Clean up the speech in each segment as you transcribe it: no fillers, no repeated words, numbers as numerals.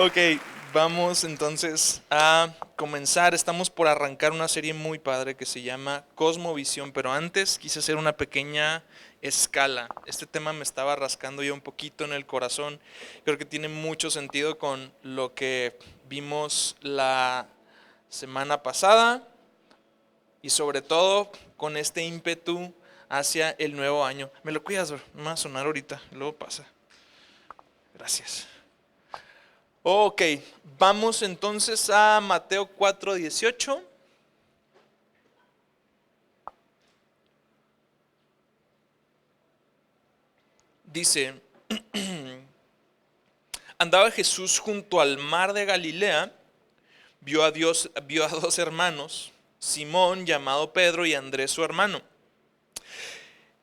Ok, vamos entonces a comenzar. Estamos por arrancar una serie muy padre que se llama Cosmovisión, pero antes quise hacer una pequeña escala. Este tema me estaba rascando ya un poquito en el corazón. Creo que tiene mucho sentido con lo que vimos la semana pasada y sobre todo con este ímpetu hacia el nuevo año. ¿Me lo cuidas, bro? Me va a sonar ahorita, luego pasa. Gracias. Ok, vamos entonces a Mateo 4:18. Dice, andaba Jesús junto al mar de Galilea, vio a dos hermanos, Simón llamado Pedro y Andrés su hermano,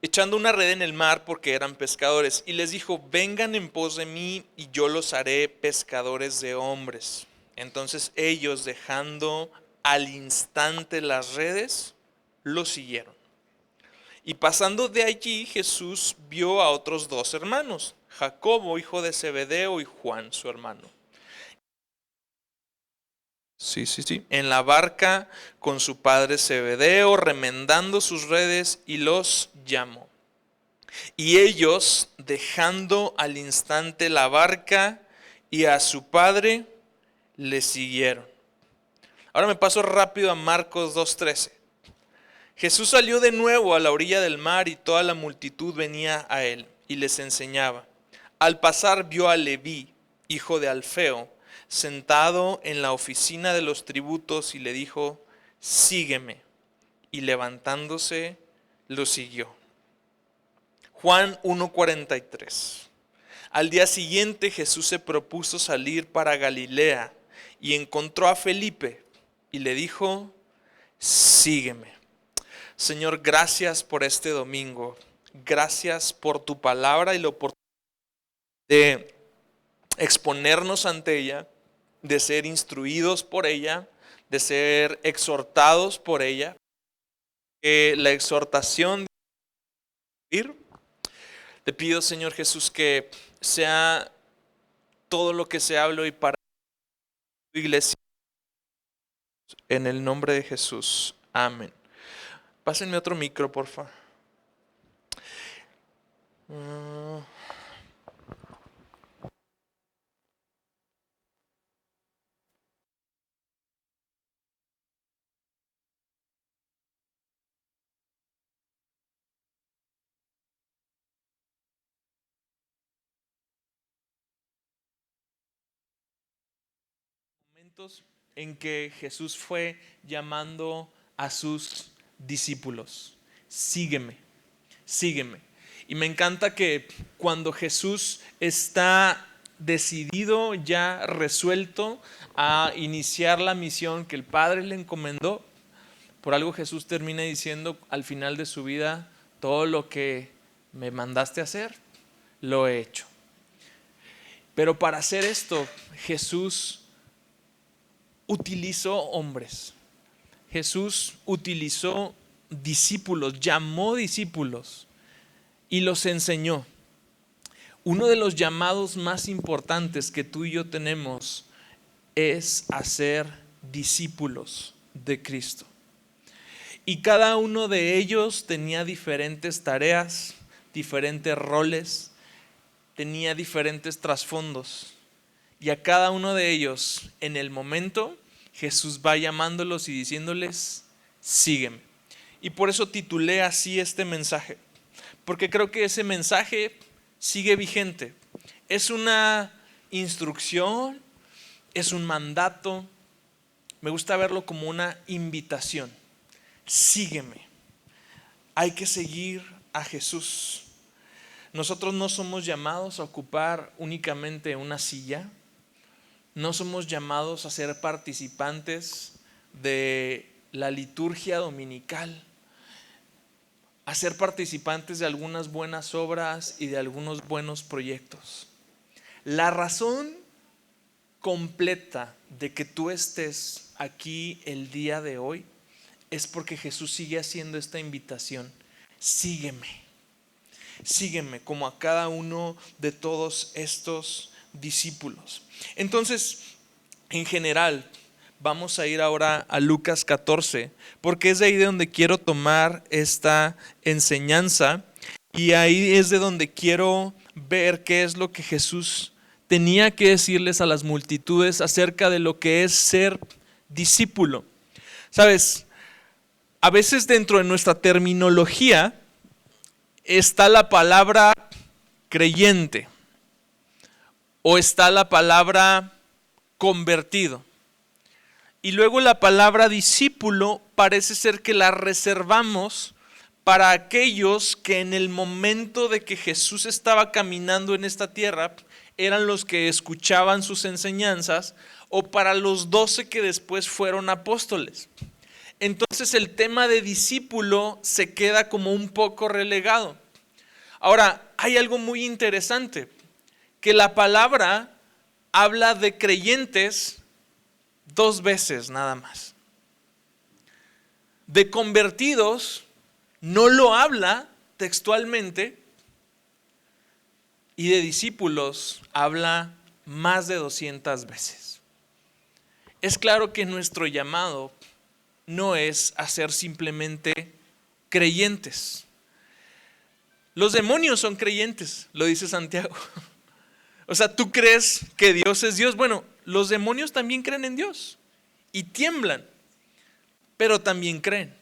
echando una red en el mar porque eran pescadores, y les dijo, vengan en pos de mí y yo los haré pescadores de hombres. Entonces ellos, dejando al instante las redes, lo siguieron. Y pasando de allí, Jesús vio a otros dos hermanos, Jacobo, hijo de Zebedeo, y Juan, su hermano. Sí. En la barca con su padre Zebedeo, remendando sus redes, y los llamó. Y ellos, dejando al instante la barca y a su padre, le siguieron. Ahora me paso rápido a Marcos 2:13. Jesús salió de nuevo a la orilla del mar y toda la multitud venía a él y les enseñaba. Al pasar vio a Leví, hijo de Alfeo, sentado en la oficina de los tributos y le dijo, sígueme. Y levantándose, lo siguió. Juan 1:43. Al día siguiente Jesús se propuso salir para Galilea y encontró a Felipe y le dijo, sígueme. Señor, gracias por este domingo. Gracias por tu palabra y la oportunidad de exponernos ante ella, de ser instruidos por ella, de ser exhortados por ella. Que la exhortación de vivir, te pido, Señor Jesús, que sea todo lo que se habla hoy para tu iglesia. En el nombre de Jesús. Amén. Pásenme otro micro, porfa. Momentos en que Jesús fue llamando a sus discípulos. Sígueme, sígueme. Y me encanta que cuando Jesús está decidido, ya resuelto a iniciar la misión que el Padre le encomendó, por algo Jesús termina diciendo al final de su vida, todo lo que me mandaste a hacer, lo he hecho. Pero para hacer esto, Jesús utilizó hombres. Jesús utilizó discípulos, llamó discípulos y los enseñó. Uno de los llamados más importantes que tú y yo tenemos es hacer discípulos de Cristo. Y cada uno de ellos tenía diferentes tareas, diferentes roles, tenía diferentes trasfondos. Y a cada uno de ellos, en el momento, Jesús va llamándolos y diciéndoles, sígueme. Y por eso titulé así este mensaje, porque creo que ese mensaje sigue vigente. Es una instrucción, es un mandato, me gusta verlo como una invitación. Sígueme. Hay que seguir a Jesús. Nosotros no somos llamados a ocupar únicamente una silla. No somos llamados a ser participantes de la liturgia dominical, a ser participantes de algunas buenas obras y de algunos buenos proyectos. La razón completa de que tú estés aquí el día de hoy es porque Jesús sigue haciendo esta invitación. Sígueme, sígueme como a cada uno de todos estos discípulos. Entonces, en general, vamos a ir ahora a Lucas 14, porque es de ahí de donde quiero tomar esta enseñanza y ahí es de donde quiero ver qué es lo que Jesús tenía que decirles a las multitudes acerca de lo que es ser discípulo. ¿Sabes? A veces dentro de nuestra terminología está la palabra creyente o está la palabra convertido. Y luego la palabra discípulo parece ser que la reservamos para aquellos que en el momento de que Jesús estaba caminando en esta tierra eran los que escuchaban sus enseñanzas, o para los 12 que después fueron apóstoles. Entonces el tema de discípulo se queda como un poco relegado. Ahora, hay algo muy interesante, que la palabra habla de creyentes 2 veces nada más. De convertidos no lo habla textualmente, y de discípulos habla más de 200 veces. Es claro que nuestro llamado no es a ser simplemente creyentes. Los demonios son creyentes, lo dice Santiago. O sea, ¿tú crees que Dios es Dios? Bueno, los demonios también creen en Dios y tiemblan, pero también creen.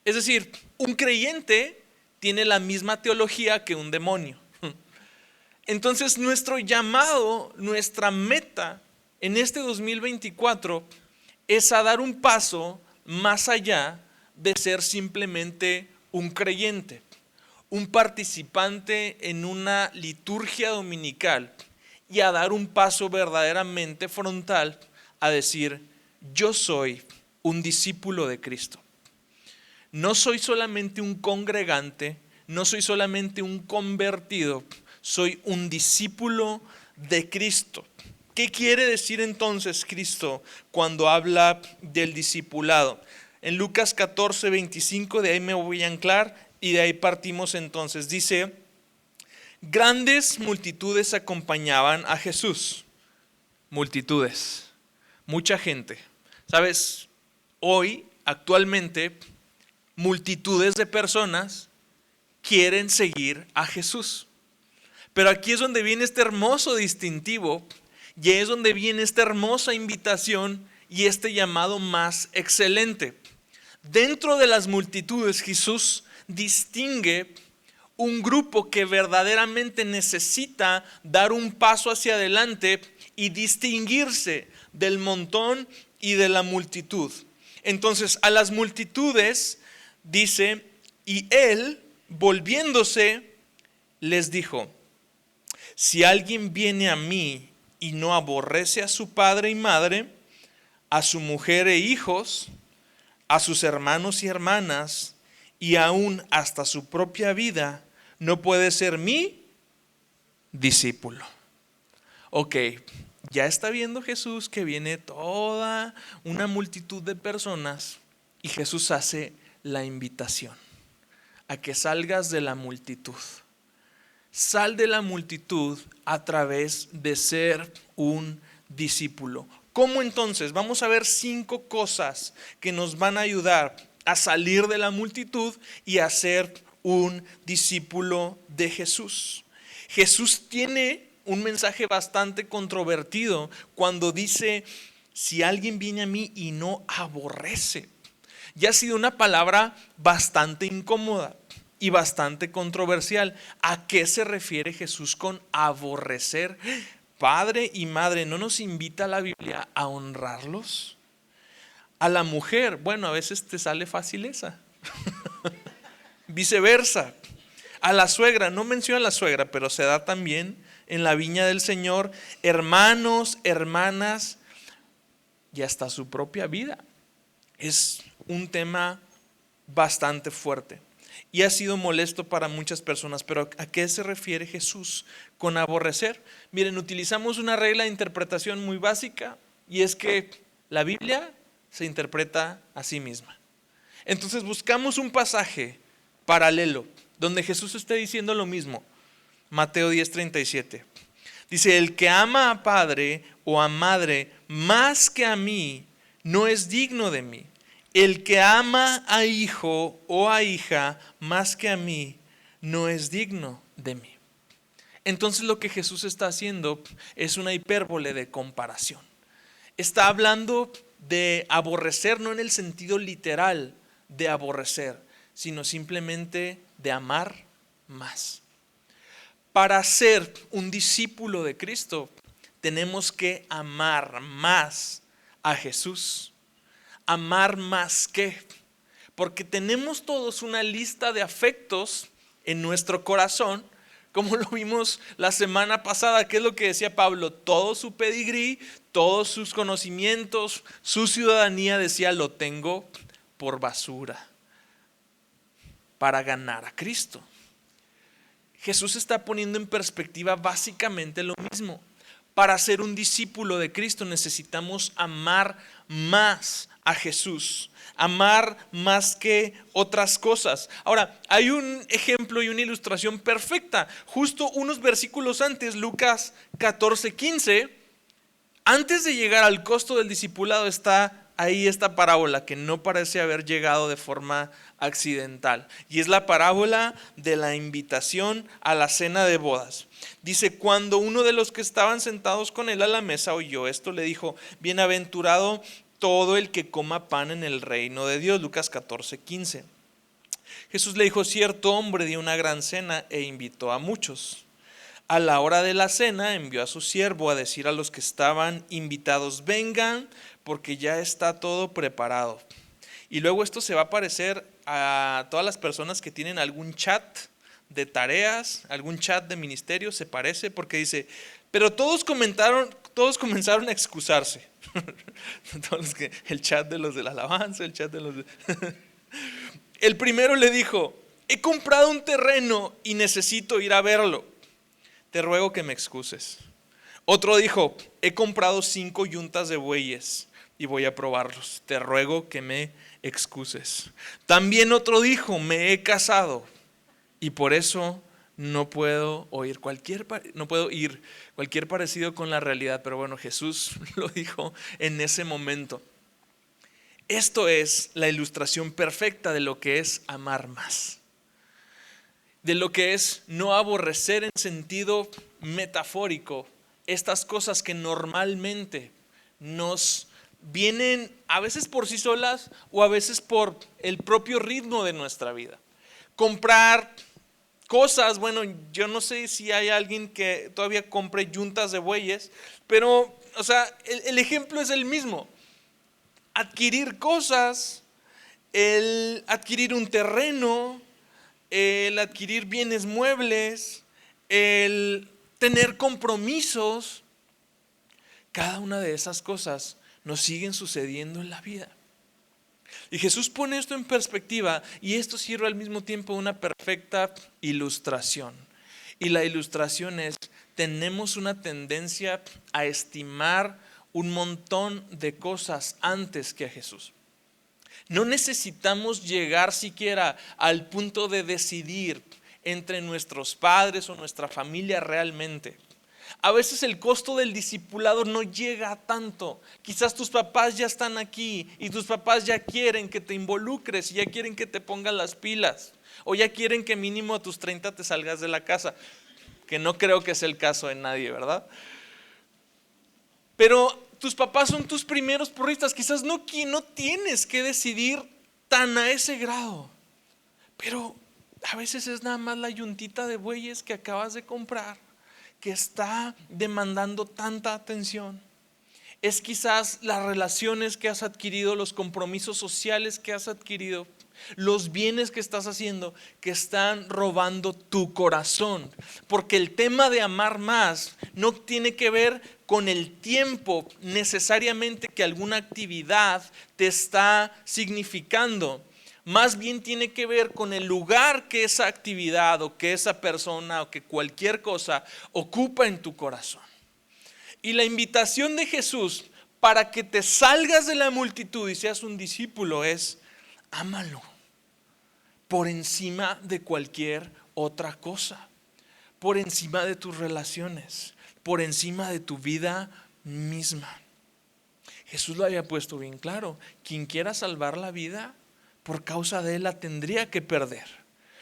Es decir, un creyente tiene la misma teología que un demonio. Entonces, nuestro llamado, nuestra meta en este 2024 es a dar un paso más allá de ser simplemente un creyente, un participante en una liturgia dominical, y a dar un paso verdaderamente frontal a decir: yo soy un discípulo de Cristo. No soy solamente un congregante, no soy solamente un convertido, soy un discípulo de Cristo. ¿Qué quiere decir entonces Cristo cuando habla del discipulado? En Lucas 14, 25, de ahí me voy a anclar y de ahí partimos entonces. Dice: grandes multitudes acompañaban a Jesús. Multitudes, mucha gente. ¿Sabes? Hoy, actualmente, multitudes de personas quieren seguir a Jesús. Pero aquí es donde viene este hermoso distintivo, y es donde viene esta hermosa invitación y este llamado más excelente. Dentro de las multitudes, Jesús distingue un grupo que verdaderamente necesita dar un paso hacia adelante y distinguirse del montón y de la multitud. Entonces, a las multitudes dice: y él, volviéndose, les dijo: si alguien viene a mí y no aborrece a su padre y madre, a su mujer e hijos, a sus hermanos y hermanas, y aún hasta su propia vida, no puede ser mi discípulo. Ok, ya está viendo Jesús que viene toda una multitud de personas, y Jesús hace la invitación a que salgas de la multitud. Sal de la multitud a través de ser un discípulo. ¿Cómo entonces? Vamos a ver 5 cosas que nos van a ayudar a salir de la multitud y a ser un discípulo de Jesús. Jesús tiene un mensaje bastante controvertido cuando dice: si alguien viene a mí y no aborrece. Ya ha sido una palabra bastante incómoda y bastante controversial. ¿A qué se refiere Jesús con aborrecer? Padre y madre, ¿no nos invita la Biblia a honrarlos? A la mujer, bueno, a veces te sale fácil esa. Viceversa. A la suegra, no menciona a la suegra, pero se da también en la viña del Señor. Hermanos, hermanas, y hasta su propia vida. Es un tema bastante fuerte y ha sido molesto para muchas personas. Pero ¿a qué se refiere Jesús con aborrecer? Miren, utilizamos una regla de interpretación muy básica, y es que la Biblia se interpreta a sí misma. Entonces buscamos un pasaje paralelo donde Jesús esté diciendo lo mismo. Mateo 10:37. Dice, el que ama a padre o a madre más que a mí, no es digno de mí. El que ama a hijo o a hija más que a mí, no es digno de mí. Entonces lo que Jesús está haciendo es una hipérbole de comparación. Está hablando de aborrecer, no en el sentido literal de aborrecer, sino simplemente de amar más. Para ser un discípulo de Cristo, tenemos que amar más a Jesús. Amar más que, porque tenemos todos una lista de afectos en nuestro corazón, como lo vimos la semana pasada, que es lo que decía Pablo, todo su pedigrí, todos sus conocimientos, su ciudadanía, decía, lo tengo por basura para ganar a Cristo. Jesús está poniendo en perspectiva básicamente lo mismo. Para ser un discípulo de Cristo necesitamos amar más a Jesús, amar más que otras cosas. Ahora, hay un ejemplo y una ilustración perfecta. Justo unos versículos antes, Lucas 14:15, antes de llegar al costo del discipulado está ahí esta parábola que no parece haber llegado de forma accidental. Y es la parábola de la invitación a la cena de bodas. Dice, cuando uno de los que estaban sentados con él a la mesa oyó esto, le dijo, bienaventurado todo el que coma pan en el reino de Dios. Lucas 14:15. Jesús le dijo, cierto hombre dio una gran cena e invitó a muchos. A la hora de la cena envió a su siervo a decir a los que estaban invitados, vengan porque ya está todo preparado. Y luego esto se va a parecer a todas las personas que tienen algún chat de tareas, algún chat de ministerio, se parece porque dice, pero todos comenzaron a excusarse. El chat de los de la alabanza, el chat de los de... El primero le dijo, he comprado un terreno y necesito ir a verlo. Te ruego que me excuses. Otro dijo, he comprado 5 yuntas de bueyes y voy a probarlos. Te ruego que me excuses. También otro dijo, me he casado y por eso no puedo ir cualquier parecido con la realidad. Pero bueno, Jesús lo dijo en ese momento. Esto es la ilustración perfecta de lo que es amar más. De lo que es no aborrecer en sentido metafórico estas cosas que normalmente nos vienen a veces por sí solas o a veces por el propio ritmo de nuestra vida. Comprar cosas, bueno, yo no sé si hay alguien que todavía compre yuntas de bueyes, pero, o sea, el ejemplo es el mismo. Adquirir cosas, el adquirir un terreno, el adquirir bienes muebles, el tener compromisos, cada una de esas cosas nos siguen sucediendo en la vida. Y Jesús pone esto en perspectiva y esto sirve al mismo tiempo una perfecta ilustración. Y la ilustración es, tenemos una tendencia a estimar un montón de cosas antes que a Jesús. No necesitamos llegar siquiera al punto de decidir entre nuestros padres o nuestra familia realmente. A veces el costo del discipulado no llega a tanto. Quizás tus papás ya están aquí y tus papás ya quieren que te involucres y ya quieren que te pongas las pilas. O ya quieren que mínimo a tus 30 te salgas de la casa. Que no creo que sea el caso de nadie, ¿verdad? Pero tus papás son tus primeros porristas. Quizás no tienes que decidir tan a ese grado. Pero a veces es nada más la yuntita de bueyes que acabas de comprar que está demandando tanta atención. Es quizás las relaciones que has adquirido, los compromisos sociales que has adquirido, los bienes que estás haciendo que están robando tu corazón. Porque el tema de amar más no tiene que ver con el tiempo necesariamente que alguna actividad te está significando. Más bien tiene que ver con el lugar que esa actividad o que esa persona o que cualquier cosa ocupa en tu corazón. Y la invitación de Jesús para que te salgas de la multitud y seas un discípulo es, ámalo por encima de cualquier otra cosa, por encima de tus relaciones, por encima de tu vida misma. Jesús lo había puesto bien claro. Quien quiera salvar la vida, por causa de él la tendría que perder.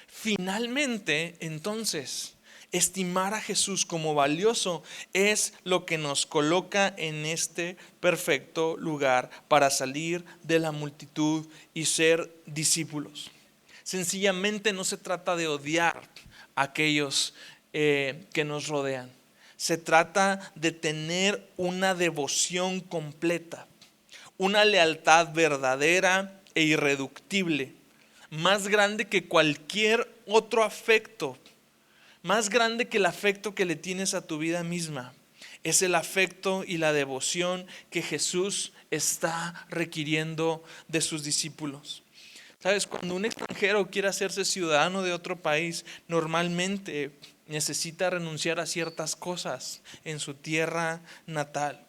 Finalmente, entonces, estimar a Jesús como valioso es lo que nos coloca en este perfecto lugar para salir de la multitud y ser discípulos. Sencillamente no se trata de odiar a aquellos que nos rodean. Se trata de tener una devoción completa, una lealtad verdadera e irreductible, más grande que cualquier otro afecto, más grande que el afecto que le tienes a tu vida misma. Es el afecto y la devoción que Jesús está requiriendo de sus discípulos. ¿Sabes? Cuando un extranjero quiere hacerse ciudadano de otro país, normalmente necesita renunciar a ciertas cosas en su tierra natal.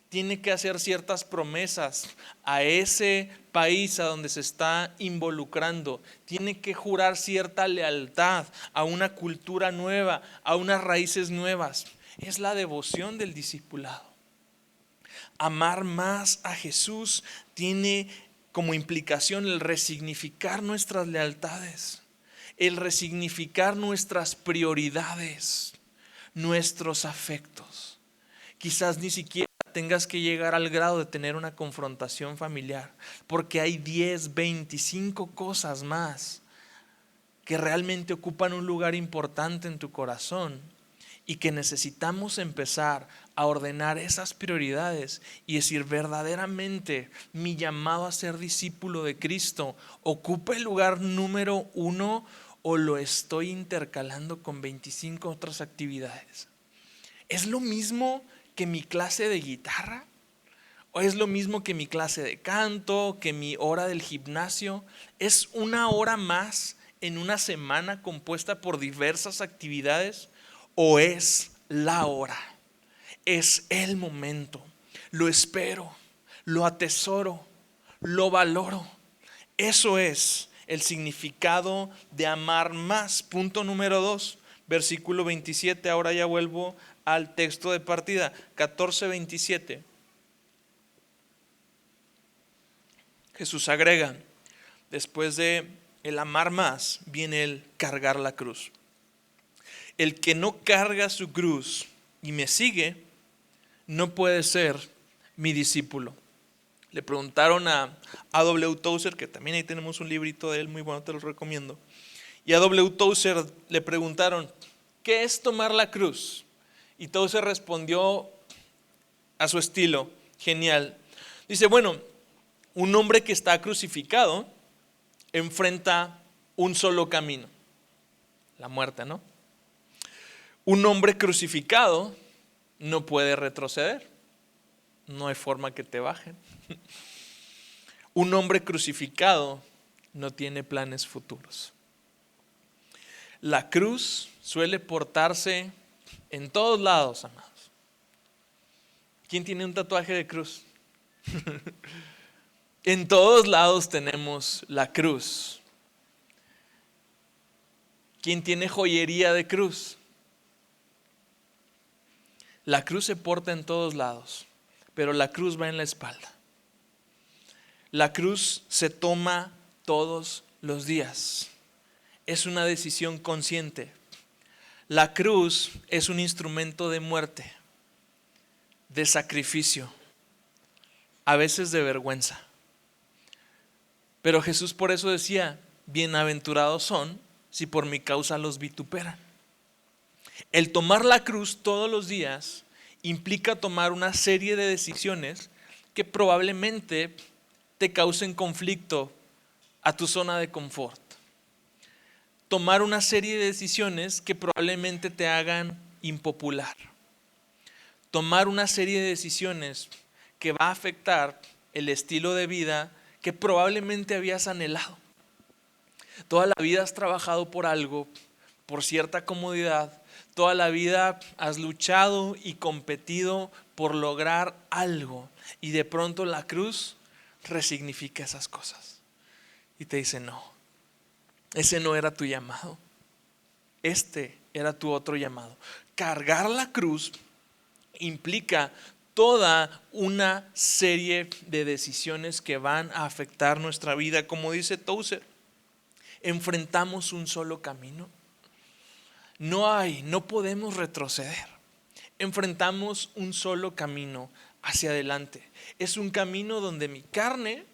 Tiene que hacer ciertas promesas a ese país a donde se está involucrando. Tiene que jurar cierta lealtad a una cultura nueva, a unas raíces nuevas. Es la devoción del discipulado. Amar más a Jesús tiene como implicación el resignificar nuestras lealtades, el resignificar nuestras prioridades, nuestros afectos. Quizás ni siquiera tengas que llegar al grado de tener una confrontación familiar, porque hay 10, 25 cosas más que realmente ocupan un lugar importante en tu corazón y que necesitamos empezar a ordenar esas prioridades y decir verdaderamente mi llamado a ser discípulo de Cristo ocupa el lugar número 1 o lo estoy intercalando con 25 otras actividades. ¿Es lo mismo que mi clase de guitarra? ¿O es lo mismo que mi clase de canto, que mi hora del gimnasio? ¿Es una hora más en una semana compuesta por diversas actividades? ¿O es la hora? Es el momento. Lo espero, lo atesoro, lo valoro. Eso es el significado de amar más. Punto número 2, versículo 27. Ahora ya vuelvo al texto de partida, 14:27. Jesús agrega, después de el amar más, viene el cargar la cruz. El que no carga su cruz y me sigue, no puede ser mi discípulo. Le preguntaron a A.W. Tozer, que también ahí tenemos un librito de él, muy bueno, te lo recomiendo. Y a A.W. Tozer le preguntaron, ¿qué es tomar la cruz? Y Tozer respondió a su estilo, genial. Dice, bueno, un hombre que está crucificado enfrenta un solo camino, la muerte, ¿no? Un hombre crucificado no puede retroceder, no hay forma que te bajen. Un hombre crucificado no tiene planes futuros. La cruz suele portarse en todos lados, amados. ¿Quién tiene un tatuaje de cruz? En todos lados tenemos la cruz. ¿Quién tiene joyería de cruz? La cruz se porta en todos lados, pero la cruz va en la espalda. La cruz se toma todos los días. Es una decisión consciente. La cruz es un instrumento de muerte, de sacrificio, a veces de vergüenza. Pero Jesús por eso decía, bienaventurados son si por mi causa los vituperan. El tomar la cruz todos los días implica tomar una serie de decisiones que probablemente te causen conflicto a tu zona de confort. Tomar una serie de decisiones que probablemente te hagan impopular. Tomar una serie de decisiones que va a afectar el estilo de vida que probablemente habías anhelado. Toda la vida has trabajado por algo, por cierta comodidad. Toda la vida has luchado y competido por lograr algo. Y de pronto la cruz resignifica esas cosas. Y te dice, no, ese no era tu llamado. Este era tu otro llamado. Cargar la cruz implica toda una serie de decisiones que van a afectar nuestra vida. Como dice Tozer, enfrentamos un solo camino. No podemos retroceder. Enfrentamos un solo camino hacia adelante. Es un camino donde mi carne,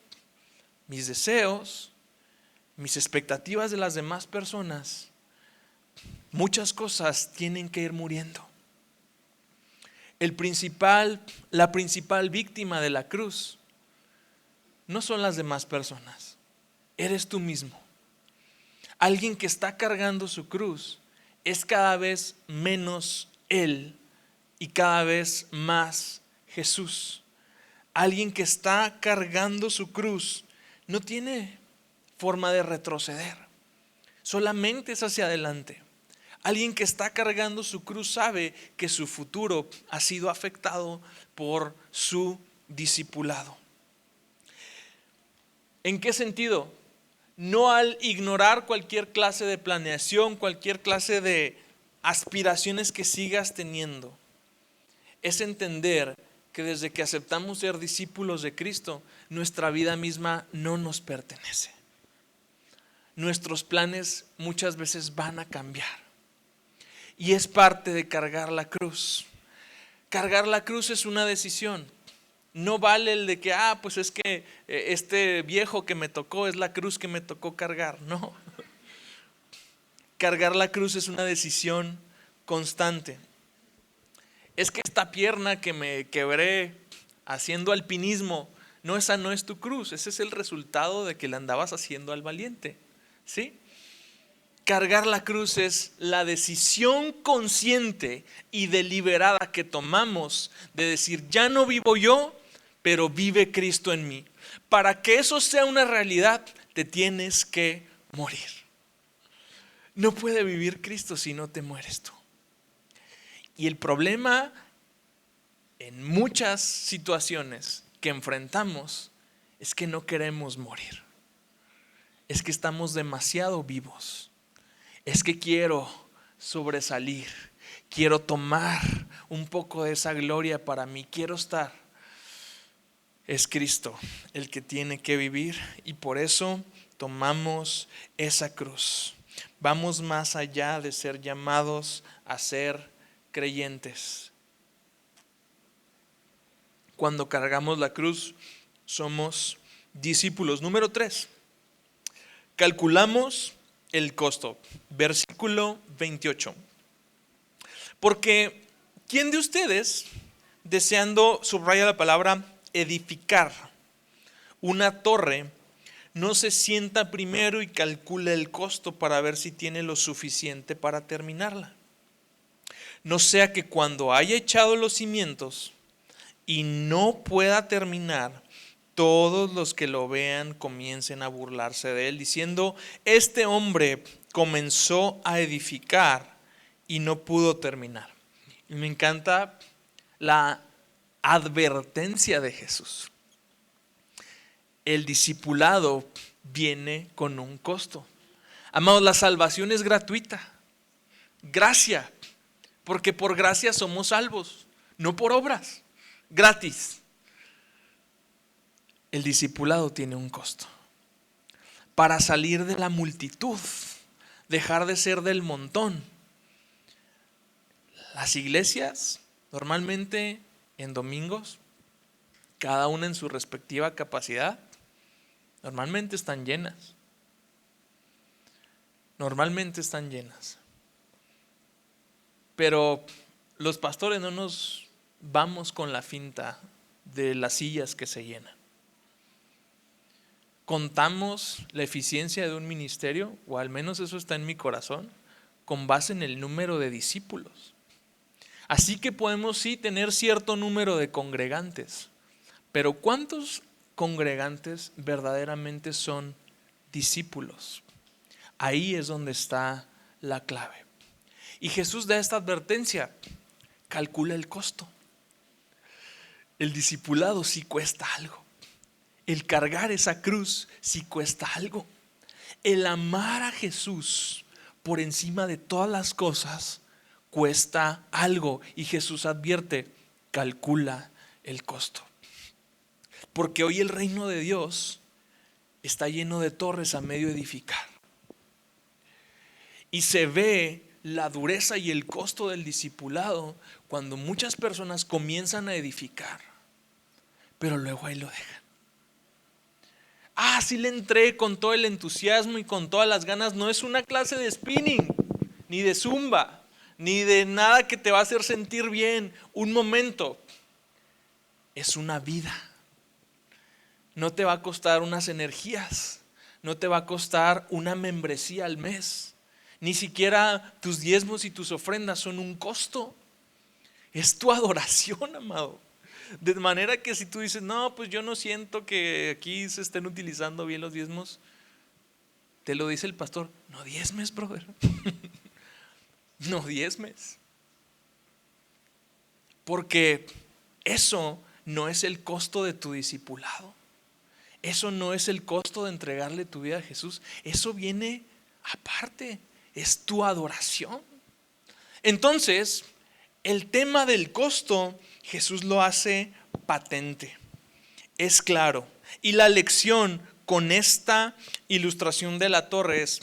mis deseos, mis expectativas de las demás personas, muchas cosas tienen que ir muriendo. La principal víctima de la cruz no son las demás personas, eres tú mismo. Alguien que está cargando su cruz es cada vez menos él y cada vez más Jesús. Alguien que está cargando su cruz no tiene forma de retroceder, solamente es hacia adelante. Alguien que está cargando su cruz sabe que su futuro ha sido afectado por su discipulado. ¿En qué sentido? No al ignorar cualquier clase de planeación, cualquier clase de aspiraciones que sigas teniendo. Es entender que desde que aceptamos ser discípulos de Cristo, nuestra vida misma no nos pertenece. Nuestros planes muchas veces van a cambiar. Y es parte de cargar la cruz. Cargar la cruz es una decisión. No vale el de que, pues es que este viejo que me tocó es la cruz que me tocó cargar. No. Cargar la cruz es una decisión constante. Es que esta pierna que me quebré haciendo alpinismo, no, esa no es tu cruz. Ese es el resultado de que le andabas haciendo al valiente. ¿Sí? Cargar la cruz es la decisión consciente y deliberada que tomamos de decir, ya no vivo yo, pero vive Cristo en mí. Para que eso sea una realidad, te tienes que morir. No puede vivir Cristo si no te mueres tú. Y el problema en muchas situaciones que enfrentamos es que no queremos morir. Es que estamos demasiado vivos. Es que quiero sobresalir, quiero tomar un poco de esa gloria para mí, quiero estar. Es Cristo el que tiene que vivir y por eso tomamos esa cruz. Vamos más allá de ser llamados a ser creyentes. Cuando cargamos la cruz, somos discípulos. Número 3, calculamos el costo. Versículo 28. Porque ¿quién de ustedes, deseando, subraya la palabra, edificar una torre, no se sienta primero y calcula el costo para ver si tiene lo suficiente para terminarla? No sea que cuando haya echado los cimientos y no pueda terminar, todos los que lo vean comiencen a burlarse de él, diciendo, este hombre comenzó a edificar y no pudo terminar. Y me encanta la advertencia de Jesús. El discipulado viene con un costo. Amados, la salvación es gratuita. Gracia, porque por gracia somos salvos, no por obras, gratis. El discipulado tiene un costo. Para salir de la multitud, dejar de ser del montón. Las iglesias, normalmente en domingos, cada una en su respectiva capacidad, normalmente están llenas. Normalmente están llenas. Pero los pastores no nos vamos con la finta de las sillas que se llenan. Contamos la eficiencia de un ministerio, o al menos eso está en mi corazón, con base en el número de discípulos. Así que podemos sí tener cierto número de congregantes, pero ¿cuántos congregantes verdaderamente son discípulos? Ahí es donde está la clave. Y Jesús da esta advertencia, calcula el costo. El discipulado sí cuesta algo. El cargar esa cruz sí cuesta algo. El amar a Jesús por encima de todas las cosas cuesta algo. Y Jesús advierte, calcula el costo. Porque hoy el reino de Dios está lleno de torres a medio edificar. Y se ve la dureza y el costo del discipulado cuando muchas personas comienzan a edificar, pero luego ahí lo dejan. Sí le entré con todo el entusiasmo y con todas las ganas. No es una clase de spinning, ni de zumba, ni de nada que te va a hacer sentir bien un momento. Es una vida. No te va a costar unas energías, no te va a costar una membresía al mes. Ni siquiera tus diezmos y tus ofrendas son un costo. Es tu adoración, amado. De manera que si tú dices, no, pues yo no siento que aquí se estén utilizando bien los diezmos, te lo dice el pastor, no diezmes, brother. No diezmes. Porque eso no es el costo de tu discipulado. Eso no es el costo de entregarle tu vida a Jesús. Eso viene aparte. Es tu adoración. Entonces, el tema del costo, Jesús lo hace patente. Es claro. Y la lección con esta ilustración de la torre es: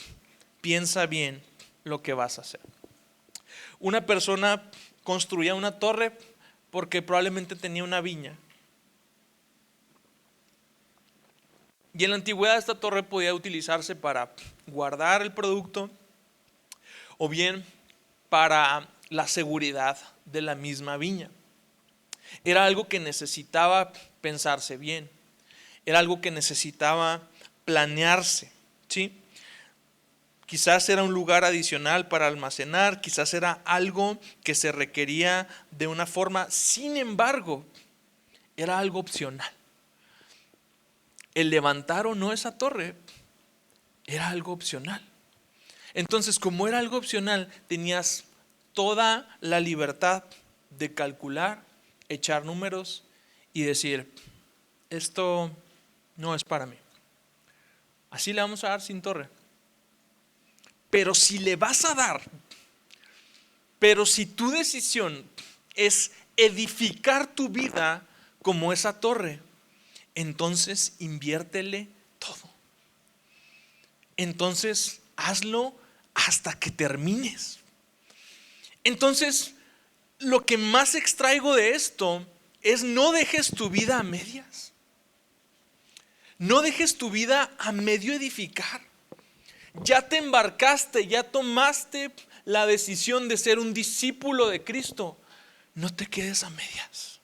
piensa bien lo que vas a hacer. Una persona construía una torre porque probablemente tenía una viña. Y en la antigüedad esta torre podía utilizarse para guardar el producto o bien para la seguridad de la misma viña. Era algo que necesitaba pensarse bien, era algo que necesitaba planearse, ¿sí? Quizás era un lugar adicional para almacenar, quizás era algo que se requería de una forma, sin embargo, era algo opcional. El levantar o no esa torre era algo opcional. Entonces, como era algo opcional, tenías toda la libertad de calcular, echar números y decir, esto no es para mí. Así le vamos a dar sin torre. Pero si le vas a dar, pero si tu decisión es edificar tu vida como esa torre, entonces inviértele todo. Entonces hazlo hasta que termines. Entonces, lo que más extraigo de esto es: no dejes tu vida a medias. No dejes tu vida a medio edificar. Ya te embarcaste, ya tomaste la decisión de ser un discípulo de Cristo. No te quedes a medias.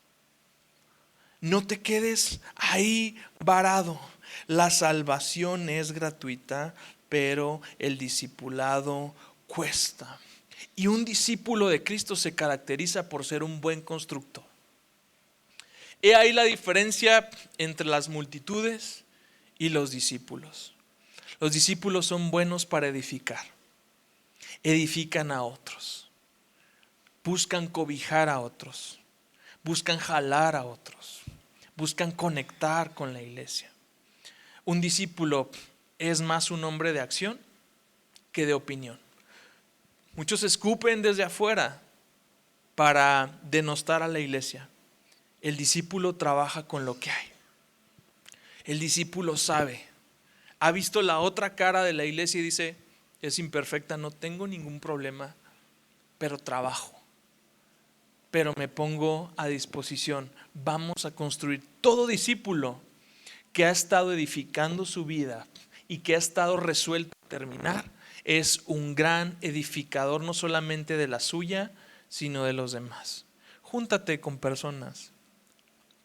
No te quedes ahí varado. La salvación es gratuita, pero el discipulado cuesta. Y un discípulo de Cristo se caracteriza por ser un buen constructor. He ahí la diferencia entre las multitudes y los discípulos. Los discípulos son buenos para edificar. Edifican a otros. Buscan cobijar a otros. Buscan jalar a otros. Buscan conectar con la iglesia. Un discípulo es más un hombre de acción que de opinión. Muchos escupen desde afuera para denostar a la iglesia. El discípulo trabaja con lo que hay. El discípulo sabe, ha visto la otra cara de la iglesia y dice, es imperfecta, no tengo ningún problema, pero trabajo, pero me pongo a disposición. Vamos a construir. Todo discípulo que ha estado edificando su vida y que ha estado resuelto a terminar, es un gran edificador, no solamente de la suya, sino de los demás. Júntate con personas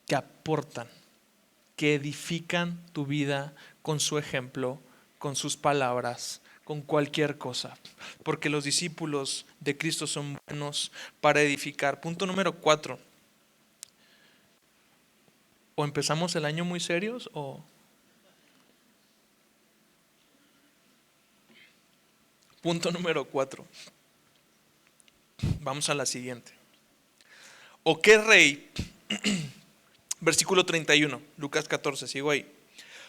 que aportan, que edifican tu vida con su ejemplo, con sus palabras, con cualquier cosa. Porque los discípulos de Cristo son buenos para edificar. Punto número 4. ¿O empezamos el año muy serios o...? Punto número 4. Vamos a la siguiente. ¿O qué rey? Versículo 31, Lucas 14, sigo ahí.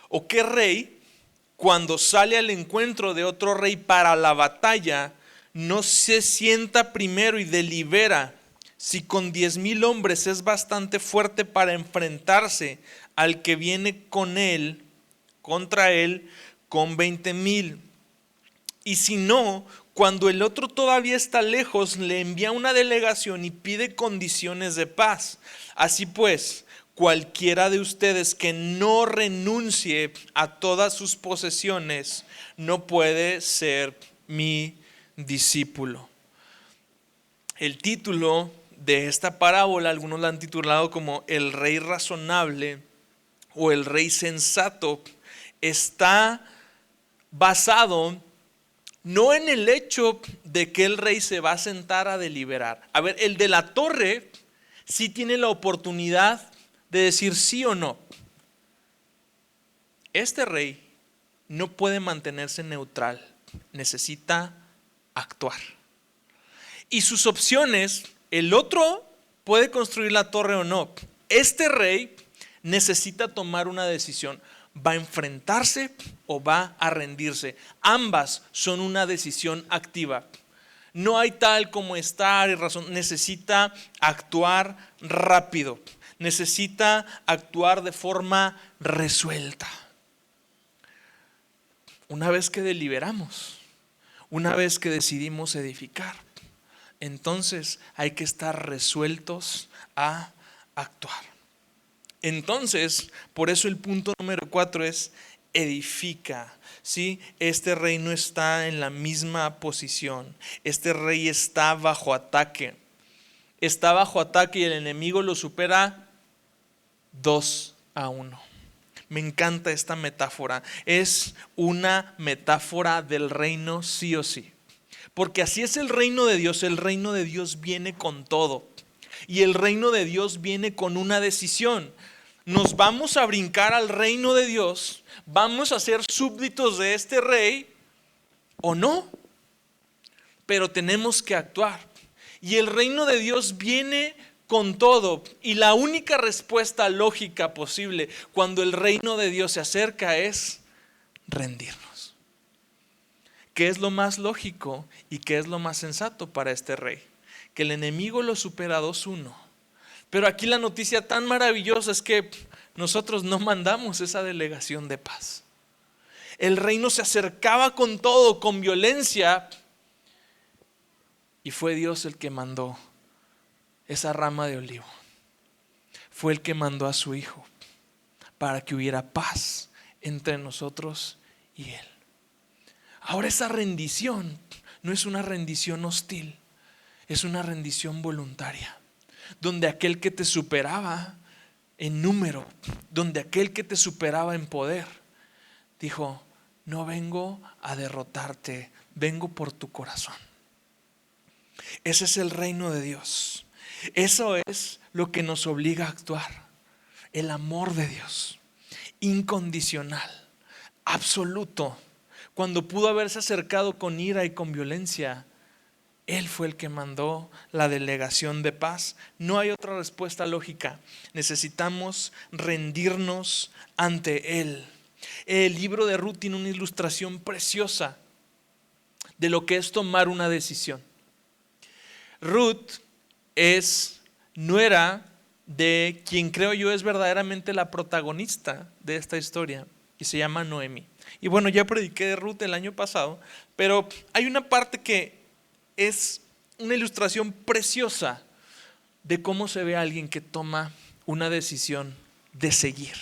¿O qué rey, cuando sale al encuentro de otro rey para la batalla, no se sienta primero y delibera Si con 10,000 hombres es bastante fuerte para enfrentarse al que viene con él, contra él, con 20,000. Y si no, cuando el otro todavía está lejos, le envía una delegación y pide condiciones de paz. Así pues, cualquiera de ustedes que no renuncie a todas sus posesiones, no puede ser mi discípulo. El título de esta parábola, algunos la han titulado como el rey razonable o el rey sensato, está basado no en el hecho de que el rey se va a sentar a deliberar. A ver, el de la torre sí tiene la oportunidad de decir sí o no. Este rey no puede mantenerse neutral, necesita actuar. Y sus opciones, el otro puede construir la torre o no. Este rey necesita tomar una decisión. ¿Va a enfrentarse o va a rendirse? Ambas son una decisión activa. No hay tal como estar y razón. Necesita actuar rápido. Necesita actuar de forma resuelta. Una vez que deliberamos, una vez que decidimos edificar, entonces hay que estar resueltos a actuar. Entonces, por eso el punto número 4 es edifica. ¿Sí? Este rey no está en la misma posición. Este rey está bajo ataque. Está bajo ataque y el enemigo lo supera 2-1. Me encanta esta metáfora. Es una metáfora del reino sí o sí. Porque así es el reino de Dios. El reino de Dios viene con todo. Y el reino de Dios viene con una decisión. Nos vamos a brincar al reino de Dios, vamos a ser súbditos de este rey o no, pero tenemos que actuar. Y el reino de Dios viene con todo, y la única respuesta lógica posible cuando el reino de Dios se acerca es rendirnos. ¿Qué es lo más lógico y qué es lo más sensato para este rey? Que el enemigo lo supera 2-1. Pero aquí la noticia tan maravillosa es que nosotros no mandamos esa delegación de paz. El reino se acercaba con todo, con violencia, y fue Dios el que mandó esa rama de olivo. Fue el que mandó a su Hijo para que hubiera paz entre nosotros y Él. Ahora esa rendición no es una rendición hostil, es una rendición voluntaria. Donde aquel que te superaba en número, donde aquel que te superaba en poder, dijo: no vengo a derrotarte, vengo por tu corazón. Ese es el reino de Dios. Eso es lo que nos obliga a actuar. El amor de Dios, incondicional, absoluto. Cuando pudo haberse acercado con ira y con violencia, Él fue el que mandó la delegación de paz. No hay otra respuesta lógica. Necesitamos rendirnos ante Él. El libro de Ruth tiene una ilustración preciosa de lo que es tomar una decisión. Ruth es nuera de quien creo yo es verdaderamente la protagonista de esta historia, y se llama Noemí. Y bueno, ya prediqué de Ruth el año pasado, pero hay una parte que es una ilustración preciosa de cómo se ve a alguien que toma una decisión de seguir.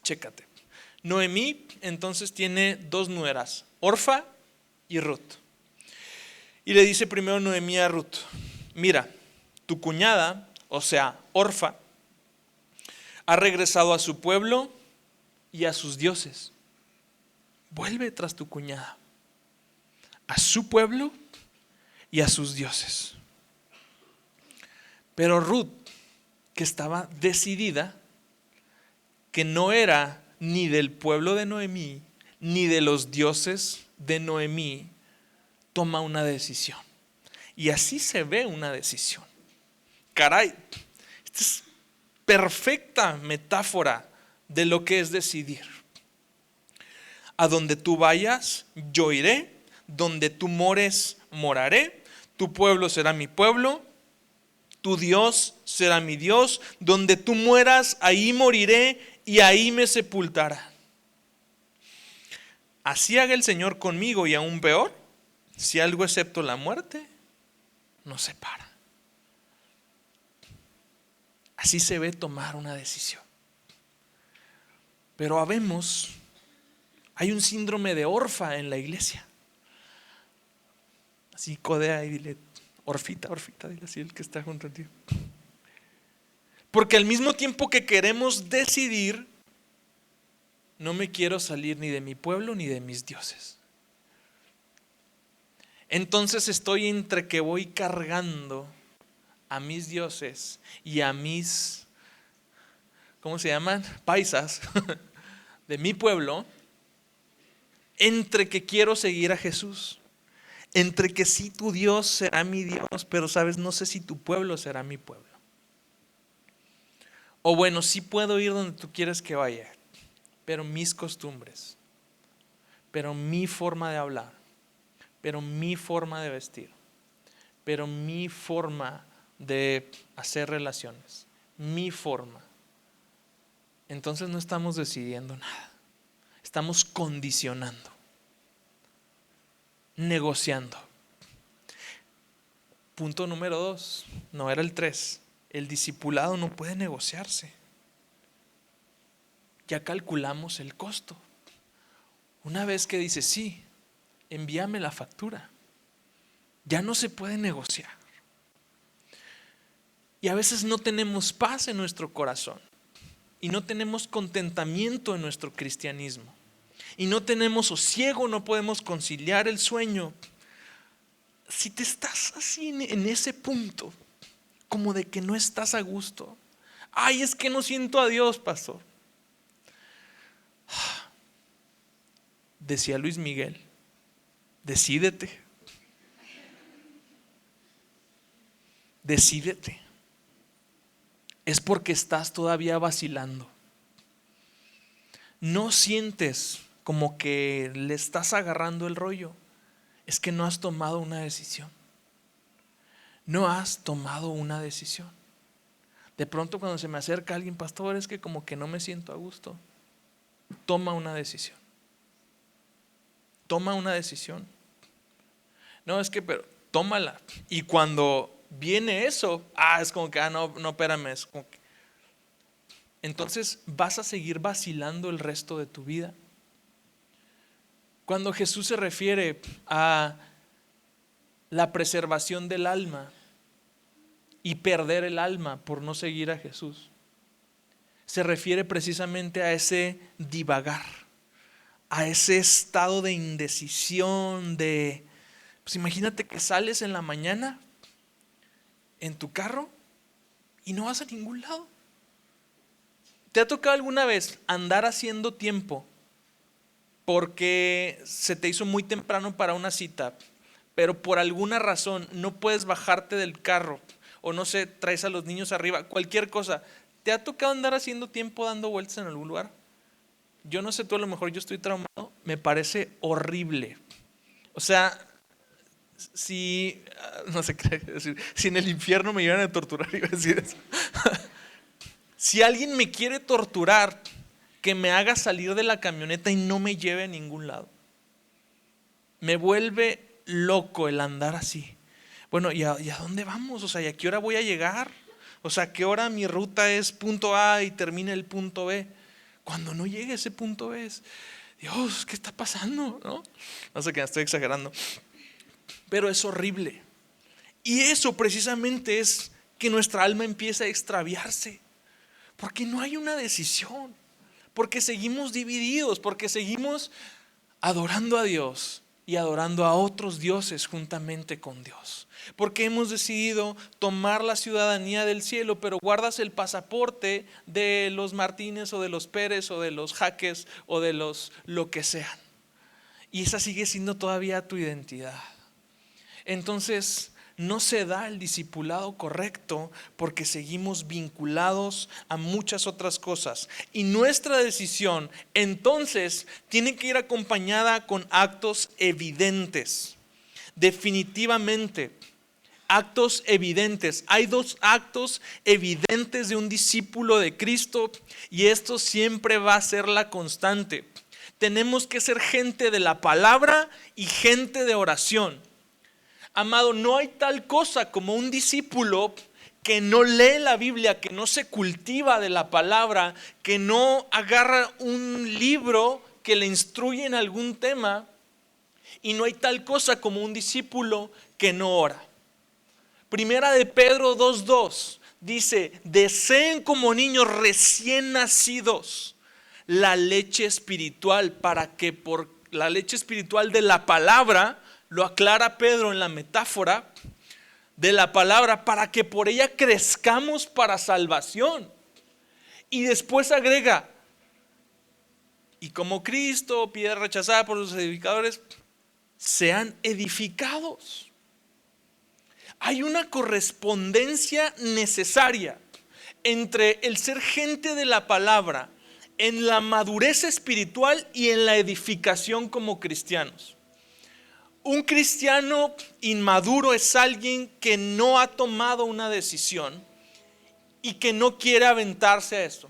Chécate. Noemí entonces tiene 2 nueras, Orfa y Ruth. Y le dice primero Noemí a Ruth: mira, tu cuñada, o sea, Orfa, ha regresado a su pueblo y a sus dioses. Vuelve tras tu cuñada, a su pueblo y a sus dioses. Pero Ruth, que estaba decidida, que no era ni del pueblo de Noemí, ni de los dioses de Noemí, toma una decisión. Y así se ve una decisión. Caray, esta es perfecta metáfora de lo que es decidir. A donde tú vayas, yo iré. Donde tú mores, moraré. Tu pueblo será mi pueblo Tu Dios será mi Dios. Donde tú mueras, ahí moriré y ahí me sepultarán. Así haga el Señor conmigo, y aún peor, si algo excepto la muerte nos separa. Así se ve tomar una decisión. Pero habemos, hay un síndrome de Orfa en la iglesia. Así codea y dile, Orfita, dile así el que está junto a ti. Porque al mismo tiempo que queremos decidir, no me quiero salir ni de mi pueblo ni de mis dioses. Entonces estoy entre que voy cargando a mis dioses y a mis, ¿cómo se llaman? Paisas de mi pueblo, entre que quiero seguir a Jesús, entre que sí, tu Dios será mi Dios, pero sabes, no sé si tu pueblo será mi pueblo. O bueno, sí puedo ir donde tú quieres que vaya, pero mis costumbres, pero mi forma de hablar, pero mi forma de vestir, pero mi forma de hacer relaciones, mi forma. Entonces no estamos decidiendo nada, estamos condicionando, negociando. Punto número 2, no era el 3, el discipulado no puede negociarse. Ya calculamos el costo. Una vez que dice sí, envíame la factura, ya no se puede negociar. Y a veces no tenemos paz en nuestro corazón y no tenemos contentamiento en nuestro cristianismo y no tenemos sosiego, no podemos conciliar el sueño. Si te estás así en ese punto, como de que no estás a gusto, ay, es que no siento a Dios, pastor. Decía Luis Miguel, decídete. Decídete. Es porque estás todavía vacilando. No sientes como que le estás agarrando el rollo. Es que no has tomado una decisión. No has tomado una decisión. De pronto cuando se me acerca alguien, pastor, es que como que no me siento a gusto. Toma una decisión. Toma una decisión. No, es que, pero tómala. Y cuando viene eso, es como que, no, espérame. Es como que, entonces vas a seguir vacilando el resto de tu vida. Cuando Jesús se refiere a la preservación del alma y perder el alma por no seguir a Jesús, se refiere precisamente a ese divagar, a ese estado de indecisión, pues imagínate que sales en la mañana en tu carro y no vas a ningún lado. ¿Te ha tocado alguna vez andar haciendo tiempo porque se te hizo muy temprano para una cita, pero por alguna razón no puedes bajarte del carro, o no sé, traes a los niños arriba, cualquier cosa? ¿Te ha tocado andar haciendo tiempo dando vueltas en algún lugar? Yo no sé, tú a lo mejor yo estoy traumado, me parece horrible. O sea, si, no sé qué decir, si en el infierno me iban a torturar, iba a decir eso. Si alguien me quiere torturar, que me haga salir de la camioneta y no me lleve a ningún lado. Me vuelve loco el andar así. Bueno, ¿y a dónde vamos? O sea, ¿y a qué hora voy a llegar? O sea, ¿a qué hora mi ruta es punto A y termina el punto B? Cuando no llegue a ese punto B es, Dios, ¿qué está pasando? No sé qué, estoy exagerando. Pero es horrible. Y eso precisamente es que nuestra alma empieza a extraviarse. Porque no hay una decisión. Porque seguimos divididos, porque seguimos adorando a Dios y adorando a otros dioses juntamente con Dios. Porque hemos decidido tomar la ciudadanía del cielo, pero guardas el pasaporte de los Martínez o de los Pérez o de los Jaques o de los lo que sean. Y esa sigue siendo todavía tu identidad. Entonces, no se da el discipulado correcto porque seguimos vinculados a muchas otras cosas. Y nuestra decisión entonces tiene que ir acompañada con actos evidentes. Definitivamente, actos evidentes. Hay dos actos evidentes de un discípulo de Cristo y esto siempre va a ser la constante. Tenemos que ser gente de la palabra y gente de oración. Amado, no hay tal cosa como un discípulo que no lee la Biblia, que no se cultiva de la palabra, que no agarra un libro que le instruye en algún tema, y no hay tal cosa como un discípulo que no ora. Primera de Pedro 2:2 dice: deseen como niños recién nacidos la leche espiritual, para que por la leche espiritual de la palabra, lo aclara Pedro en la metáfora de la palabra, para que por ella crezcamos para salvación. Y después agrega: y como Cristo, piedra rechazada por los edificadores, sean edificados. Hay una correspondencia necesaria entre el ser gente de la palabra en la madurez espiritual y en la edificación como cristianos. Un cristiano inmaduro es alguien que no ha tomado una decisión y que no quiere aventarse a esto.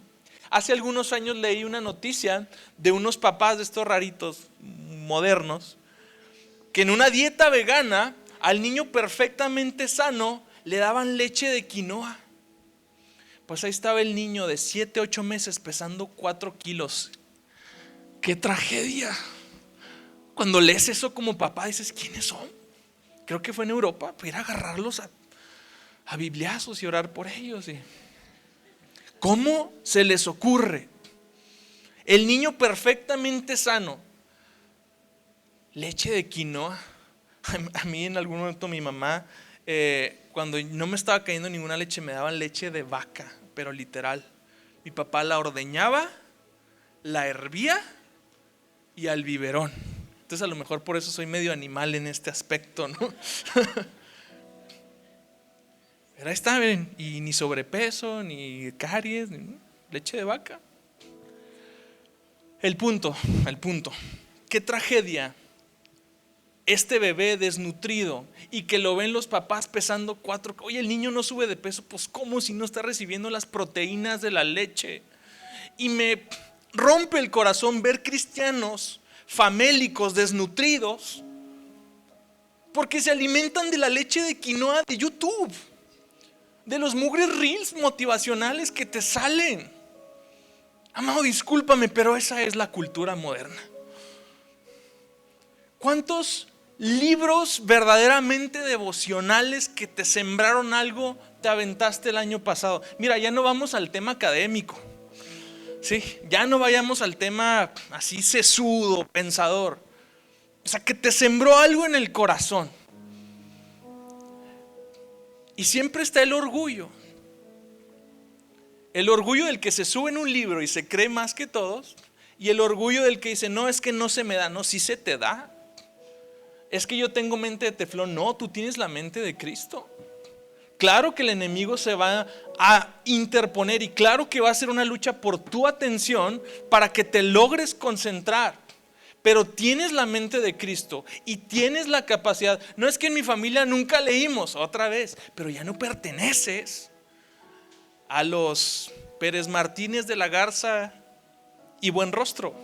Hace algunos años leí una noticia de unos papás de estos raritos modernos que en una dieta vegana al niño perfectamente sano le daban leche de quinoa. Pues ahí estaba el niño de 7, 8 meses pesando 4 kilos. ¡Qué tragedia! Cuando lees eso como papá dices: ¿quiénes son? Creo que fue en Europa. Para ir a agarrarlos a bibliazos y orar por ellos. ¿Cómo se les ocurre? El niño perfectamente sano, leche de quinoa. A mí en algún momento mi mamá, cuando no me estaba cayendo ninguna leche, me daban leche de vaca, pero literal. Mi papá la ordeñaba, la hervía y al biberón. Entonces a lo mejor por eso soy medio animal en este aspecto, ¿no? Pero ahí está, ¿ven? Y ni sobrepeso, ni caries, ni leche de vaca. El punto. Qué tragedia este bebé desnutrido y que lo ven los papás pesando 4. Oye, el niño no sube de peso. Pues ¿cómo si no está recibiendo las proteínas de la leche? Y me rompe el corazón ver cristianos famélicos desnutridos porque se alimentan de la leche de quinoa de YouTube, de los mugres reels motivacionales que te salen. Amado, discúlpame, pero esa es la cultura moderna. ¿Cuántos libros verdaderamente devocionales que te sembraron algo te aventaste el año pasado? Mira, ya no vamos al tema académico, ¿sí? Ya no vayamos al tema así sesudo, pensador. O sea, que te sembró algo en el corazón. Y siempre está el orgullo. El orgullo del que se sube en un libro y se cree más que todos. Y el orgullo del que dice: no, es que no se me da. No, sí se te da. Es que yo tengo mente de teflón. No, tú tienes la mente de Cristo. Claro que el enemigo se va a interponer y claro que va a ser una lucha por tu atención para que te logres concentrar. Pero tienes la mente de Cristo y tienes la capacidad. No es que en mi familia nunca leímos, otra vez, pero ya no perteneces a los Pérez Martínez de la Garza y Buenrostro.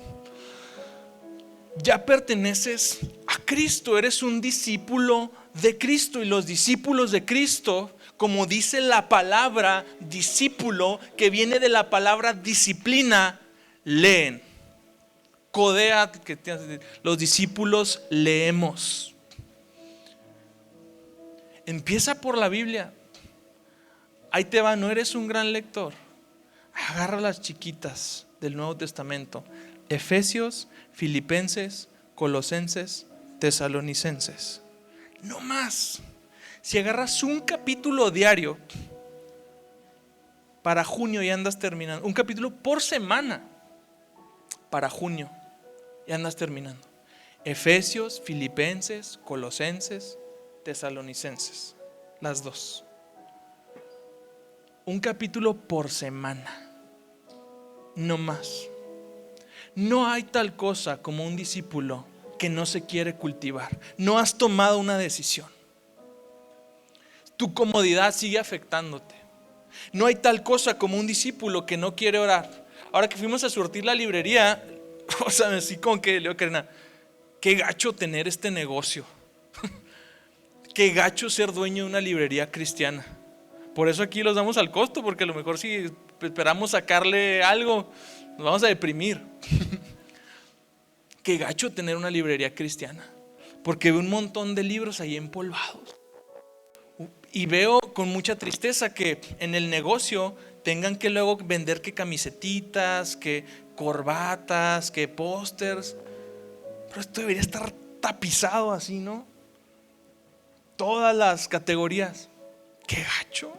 Ya perteneces a Cristo, eres un discípulo de Cristo. Y los discípulos de Cristo, como dice la palabra discípulo, que viene de la palabra disciplina, leen. Codea, los discípulos leemos. Empieza por la Biblia. Ahí te va, no eres un gran lector. Agarra las chiquitas del Nuevo Testamento: Efesios, Filipenses, Colosenses, Tesalonicenses. No más. Si agarras un capítulo diario, para junio ya andas terminando. Un capítulo por semana, para junio ya andas terminando. Efesios, Filipenses, Colosenses, Tesalonicenses. Las dos. Un capítulo por semana. No más. No hay tal cosa como un discípulo que no se quiere cultivar. No has tomado una decisión. Tu comodidad sigue afectándote. No hay tal cosa como un discípulo que no quiere orar. Ahora que fuimos a surtir la librería, o sea, así como que Leo Carena, qué gacho tener este negocio. Qué gacho ser dueño de una librería cristiana. Por eso aquí los damos al costo, porque a lo mejor si esperamos sacarle algo, nos vamos a deprimir. Qué gacho tener una librería cristiana, porque veo un montón de libros ahí empolvados. Y veo con mucha tristeza que en el negocio tengan que luego vender que camisetitas, que corbatas, que pósters. Pero esto debería estar tapizado así, ¿no? Todas las categorías. ¡Qué gacho!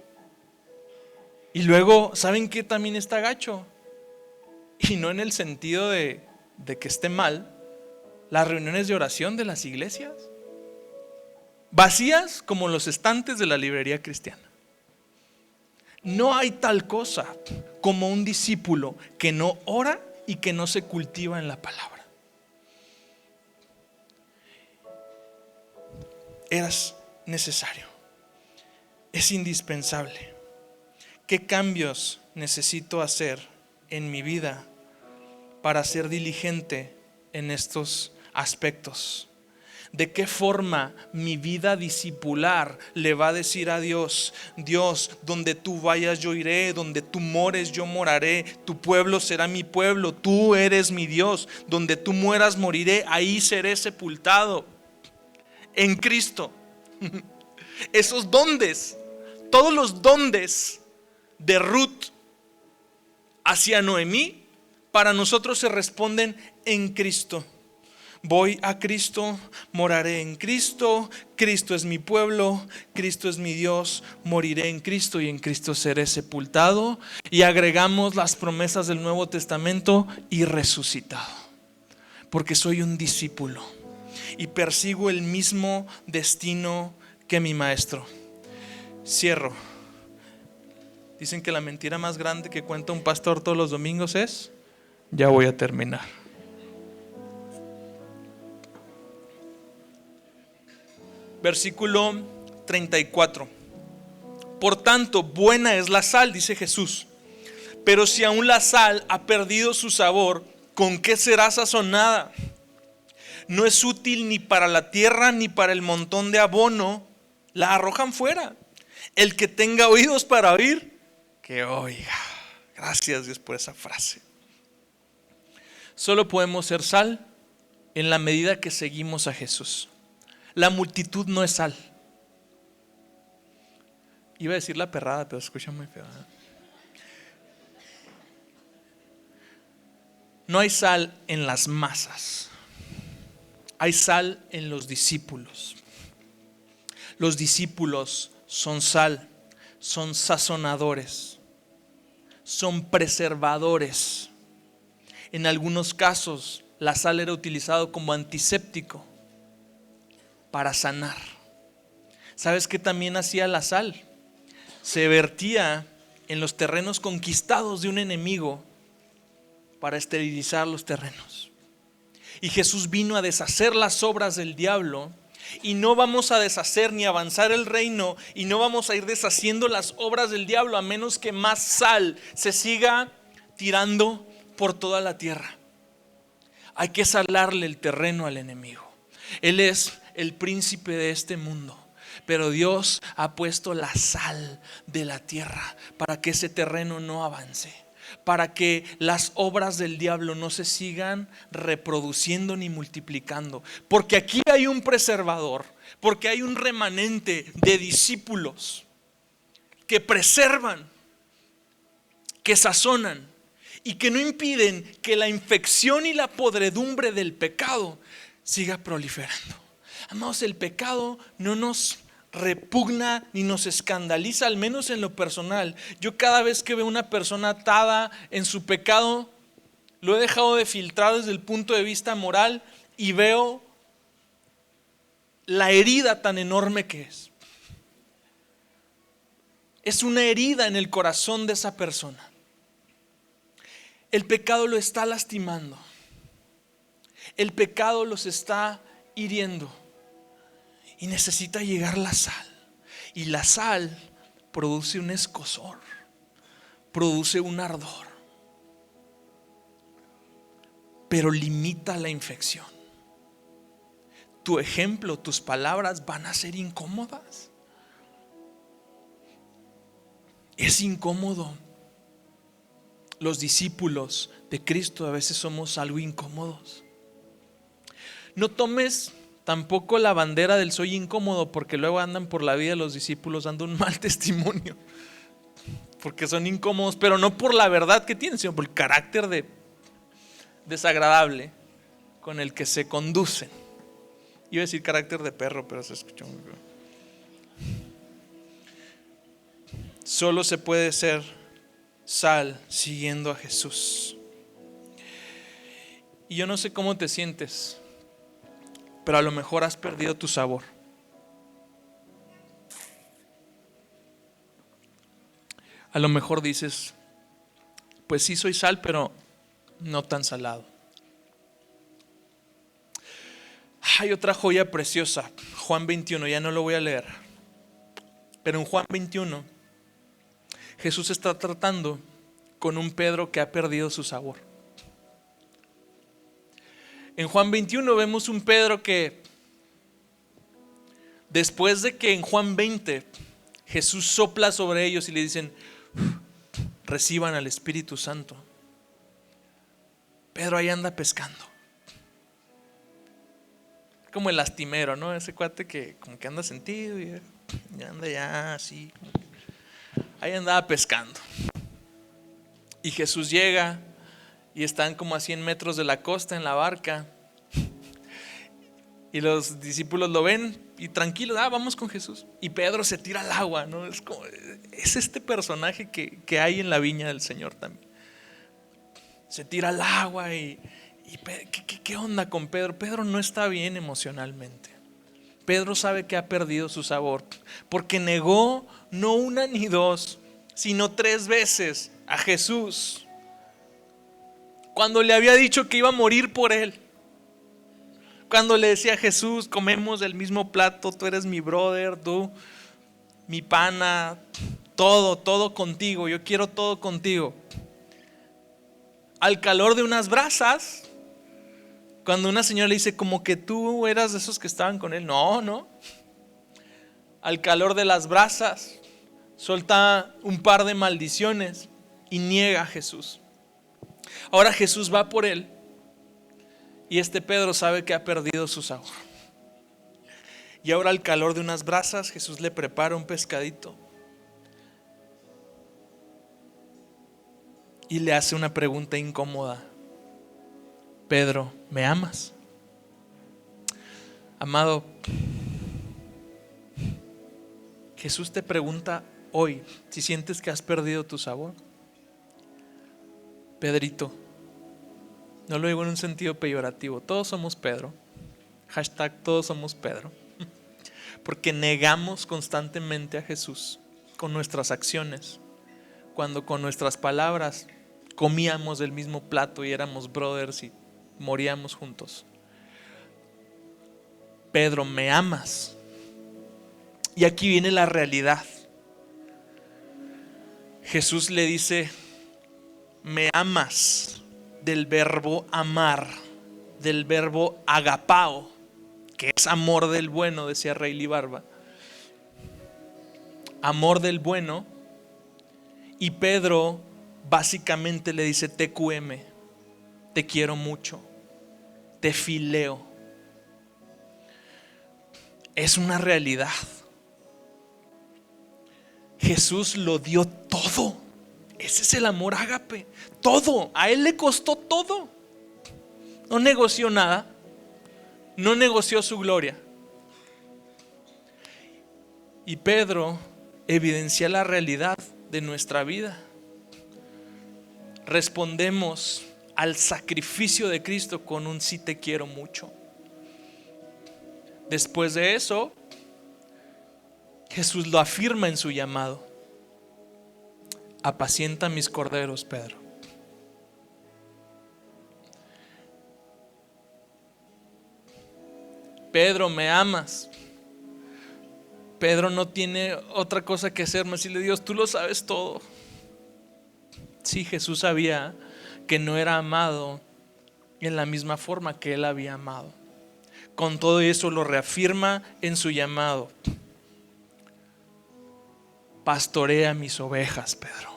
Y luego, ¿saben qué también está gacho? Y no en el sentido de que esté mal. Las reuniones de oración de las iglesias, vacías como los estantes de la librería cristiana. No hay tal cosa como un discípulo que no ora y que no se cultiva en la palabra. Es necesario, es indispensable. ¿Qué cambios necesito hacer en mi vida para ser diligente en estos aspectos? ¿De qué forma mi vida discipular le va a decir a Dios: Dios, donde tú vayas yo iré, donde tú mores yo moraré, tu pueblo será mi pueblo, tú eres mi Dios, donde tú mueras moriré, ahí seré sepultado en Cristo? Esos dondes, todos los dondes de Ruth hacia Noemí, para nosotros se responden en Cristo. Voy a Cristo, moraré en Cristo, Cristo es mi pueblo, Cristo es mi Dios, moriré en Cristo y en Cristo seré sepultado. Y agregamos las promesas del Nuevo Testamento: y resucitado, porque soy un discípulo y persigo el mismo destino que mi maestro. Cierro. Dicen que la mentira más grande que cuenta un pastor todos los domingos es: ya voy a terminar. Versículo 34. Por tanto, buena es la sal, dice Jesús. Pero si aún la sal ha perdido su sabor, ¿con qué será sazonada? No es útil ni para la tierra ni para el montón de abono, la arrojan fuera. El que tenga oídos para oír, que oiga. Gracias, Dios, por esa frase. Solo podemos ser sal en la medida que seguimos a Jesús. La multitud no es sal. Iba a decir la perrada, pero se escucha muy feo, ¿eh? No hay sal en las masas. Hay sal en los discípulos. Los discípulos son sal, son sazonadores, son preservadores. En algunos casos, la sal era utilizado como antiséptico para sanar. ¿Sabes qué también hacía la sal? Se vertía en los terrenos conquistados de un enemigo para esterilizar los terrenos. Y Jesús vino a deshacer las obras del diablo. Y no vamos a deshacer ni avanzar el reino, y no vamos a ir deshaciendo las obras del diablo a menos que más sal se siga tirando por toda la tierra. Hay que salarle el terreno al enemigo. Él es el príncipe de este mundo, pero Dios ha puesto la sal de la tierra para que ese terreno no avance, para que las obras del diablo no se sigan reproduciendo ni multiplicando. Porque aquí hay un preservador, porque hay un remanente de discípulos que preservan, que sazonan y que no impiden que la infección y la podredumbre del pecado siga proliferando. Amados, el pecado no nos repugna ni nos escandaliza, al menos en lo personal. Yo cada vez que veo una persona atada en su pecado, lo he dejado de filtrar desde el punto de vista moral y veo la herida tan enorme que es. Es una herida en el corazón de esa persona. El pecado lo está lastimando. El pecado los está hiriendo. Y necesita llegar la sal. Y la sal produce un escozor, produce un ardor, pero limita la infección. Tu ejemplo, tus palabras van a ser incómodas. Es incómodo. Los discípulos de Cristo a veces somos algo incómodos. No tomes tampoco la bandera del soy incómodo, porque luego andan por la vida los discípulos dando un mal testimonio, porque son incómodos, pero no por la verdad que tienen, sino por el carácter desagradable con el que se conducen. Iba a decir carácter de perro, pero se escuchó muy bien. Solo se puede ser sal siguiendo a Jesús. Y yo no sé cómo te sientes, pero a lo mejor has perdido tu sabor. A lo mejor dices, pues sí soy sal, pero no tan salado. Hay otra joya preciosa, Juan 21, ya no lo voy a leer. Pero en Juan 21, Jesús está tratando con un Pedro que ha perdido su sabor. En Juan 21 vemos un Pedro que, después de que en Juan 20 Jesús sopla sobre ellos y le dicen, reciban al Espíritu Santo, Pedro ahí anda pescando. Como el lastimero, ¿no? Ese cuate que como que anda sentido y anda ya así. Ahí andaba pescando. Y Jesús llega y están como a 100 metros de la costa en la barca. Y los discípulos lo ven y tranquilos, vamos con Jesús. Y Pedro se tira al agua, ¿no? Es este personaje que hay en la viña del Señor también. Se tira al agua y ¿qué onda con Pedro? Pedro no está bien emocionalmente. Pedro sabe que ha perdido su sabor, porque negó no una ni dos, sino 3 veces a Jesús, cuando le había dicho que iba a morir por él. Cuando le decía a Jesús, comemos del mismo plato, tú eres mi brother, tú, mi pana, todo contigo, yo quiero todo contigo. Al calor de unas brasas, cuando una señora le dice como que tú eras de esos que estaban con él. No. Al calor de las brasas, suelta un par de maldiciones y niega a Jesús. Ahora Jesús va por él y este Pedro sabe que ha perdido su sabor. Y ahora al calor de unas brasas, Jesús le prepara un pescadito y le hace una pregunta incómoda. Pedro, ¿me amas? Amado, Jesús te pregunta hoy si sientes que has perdido tu sabor. Pedrito, no lo digo en un sentido peyorativo, todos somos Pedro. Hashtag todos somos Pedro. Porque negamos constantemente a Jesús con nuestras acciones, cuando con nuestras palabras comíamos del mismo plato y éramos brothers y moríamos juntos. Pedro, ¿me amas? Y aquí viene la realidad. Jesús le dice, ¿me amas? Del verbo amar, del verbo agapao, que es amor del bueno, decía Rayleigh Barba. Amor del bueno. Y Pedro básicamente le dice TQM, te quiero mucho, te fileo. Es una realidad. Jesús lo dio todo. Ese es el amor ágape. Todo. A él le costó todo. No negoció nada. No negoció su gloria. Y Pedro evidencia la realidad de nuestra vida. Respondemos al sacrificio de Cristo con un sí te quiero mucho. Después de eso, Jesús lo afirma en su llamado. Apacienta mis corderos, Pedro. Pedro, ¿me amas? Pedro no tiene otra cosa que hacer más decirle: Dios, tú lo sabes todo. Sí, Jesús sabía que no era amado en la misma forma que él había amado. Con todo eso lo reafirma en su llamado. Pastorea mis ovejas, Pedro.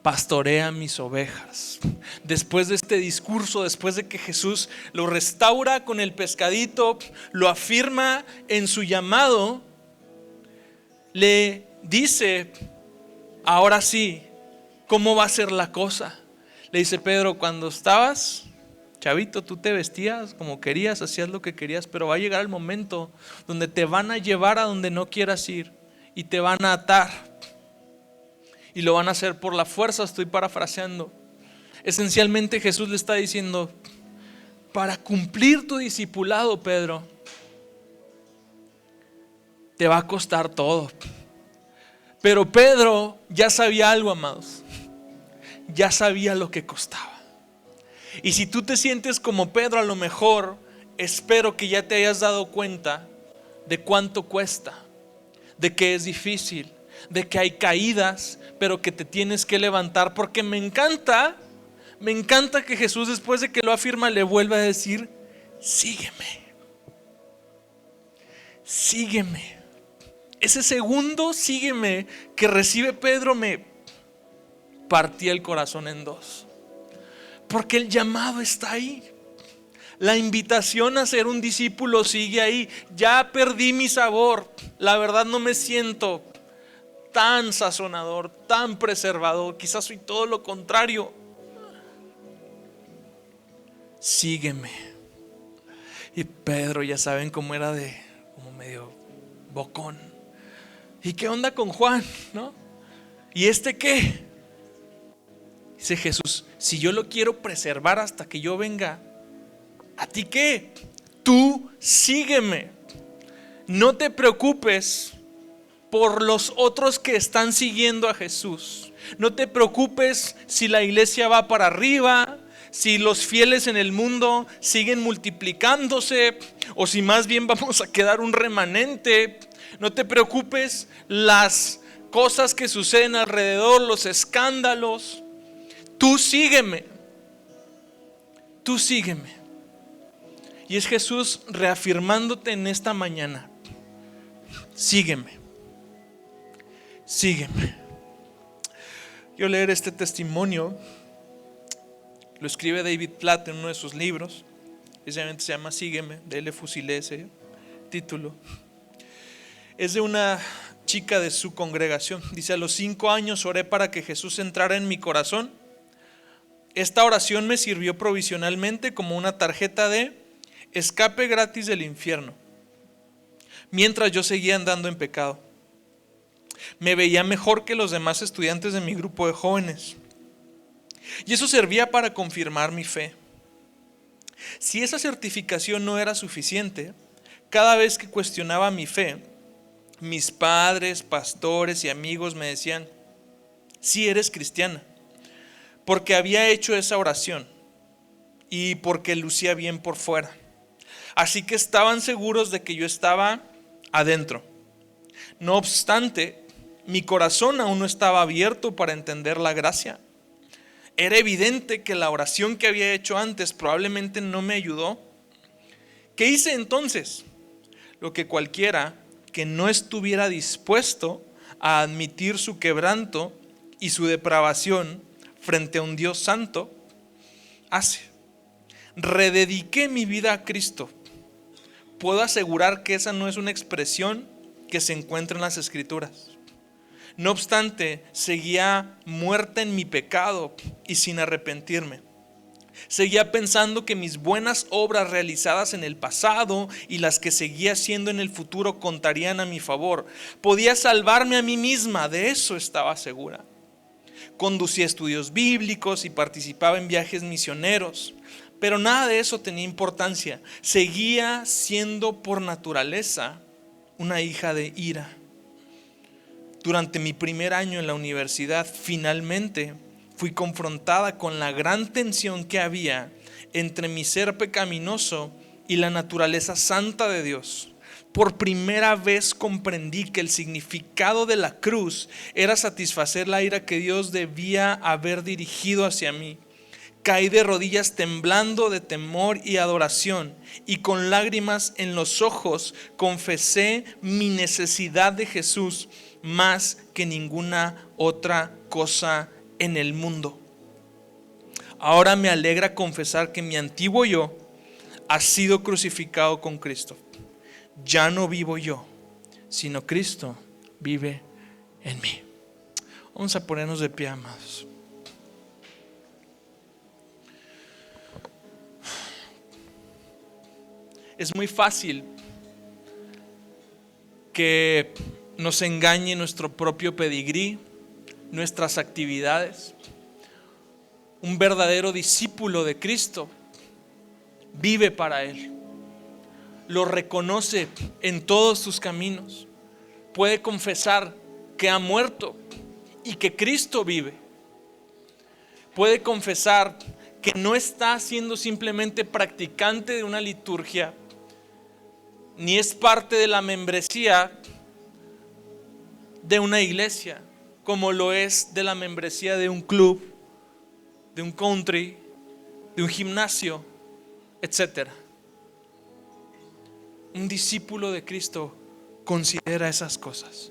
Pastorea mis ovejas. Después de este discurso, después de que Jesús lo restaura con el pescadito, lo afirma en su llamado, le dice: ahora sí, ¿cómo va a ser la cosa? Le dice: Pedro, cuando estabas chavito, tú te vestías como querías, hacías lo que querías, pero va a llegar el momento donde te van a llevar a donde no quieras ir y te van a atar. Y lo van a hacer por la fuerza. Estoy parafraseando. Esencialmente Jesús le está diciendo: para cumplir tu discipulado, Pedro, te va a costar todo. Pero Pedro ya sabía algo, amados. Ya sabía lo que costaba. Y si tú te sientes como Pedro, a lo mejor espero que ya te hayas dado cuenta de cuánto cuesta, de que es difícil, de que hay caídas, pero que te tienes que levantar. Porque me encanta que Jesús, después de que lo afirma, le vuelve a decir: sígueme, sígueme. Ese segundo sígueme que recibe Pedro me partía el corazón en dos, porque el llamado está ahí. La invitación a ser un discípulo sigue ahí. Ya perdí mi sabor, la verdad no me siento tan sazonador, tan preservador, quizás soy todo lo contrario. Sígueme. Y Pedro, ya saben cómo era, como medio bocón. ¿Y qué onda con Juan? ¿No? ¿Y este qué? Dice Jesús: si yo lo quiero preservar hasta que yo venga, ¿a ti qué? Tú sígueme. No te preocupes por los otros que están siguiendo a Jesús. No te preocupes si la iglesia va para arriba, si los fieles en el mundo siguen multiplicándose, o si más bien vamos a quedar un remanente. No te preocupes las cosas que suceden alrededor, los escándalos. Tú sígueme. Tú sígueme. Y es Jesús reafirmándote en esta mañana: sígueme. Sígueme. Yo leer este testimonio, lo escribe David Platt en uno de sus libros, precisamente se llama Sígueme, de L. Fusilé ese título. Es de una chica de su congregación. Dice: a los 5 años oré para que Jesús entrara en mi corazón. Esta oración me sirvió provisionalmente como una tarjeta de escape gratis del infierno, mientras yo seguía andando en pecado. Me veía mejor que los demás estudiantes de mi grupo de jóvenes, y eso servía para confirmar mi fe. Si esa certificación no era suficiente, cada vez que cuestionaba mi fe, mis padres, pastores y amigos me decían: sí eres cristiana, porque había hecho esa oración y porque lucía bien por fuera. Así que estaban seguros de que yo estaba adentro. No obstante, mi corazón aún no estaba abierto para entender la gracia. Era evidente que la oración que había hecho antes probablemente no me ayudó. ¿Qué hice entonces? Lo que cualquiera que no estuviera dispuesto a admitir su quebranto y su depravación frente a un Dios santo hace. Redediqué mi vida a Cristo. Puedo asegurar que esa no es una expresión que se encuentra en las Escrituras. No obstante, seguía muerta en mi pecado y sin arrepentirme. Seguía pensando que mis buenas obras realizadas en el pasado y las que seguía haciendo en el futuro contarían a mi favor. Podía salvarme a mí misma, de eso estaba segura. Conducía estudios bíblicos y participaba en viajes misioneros, pero nada de eso tenía importancia. Seguía siendo por naturaleza una hija de ira. Durante mi primer año en la universidad, finalmente fui confrontada con la gran tensión que había entre mi ser pecaminoso y la naturaleza santa de Dios. por primera vez comprendí que el significado de la cruz era satisfacer la ira que Dios debía haber dirigido hacia mí. Caí de rodillas temblando de temor y adoración, y con lágrimas en los ojos confesé mi necesidad de Jesús más que ninguna otra cosa en el mundo. Ahora me alegra confesar que mi antiguo yo ha sido crucificado con Cristo. Ya no vivo yo, sino Cristo vive en mí. Vamos a ponernos de pie, amados. Es muy fácil que nos engañe nuestro propio pedigrí, nuestras actividades. Un verdadero discípulo de Cristo vive para Él. Lo reconoce en todos sus caminos. Puede confesar que ha muerto y que Cristo vive. Puede confesar que no está siendo simplemente practicante de una liturgia, ni es parte de la membresía de una iglesia, como lo es de la membresía de un club, de un country, de un gimnasio, etc. Un discípulo de Cristo considera esas cosas.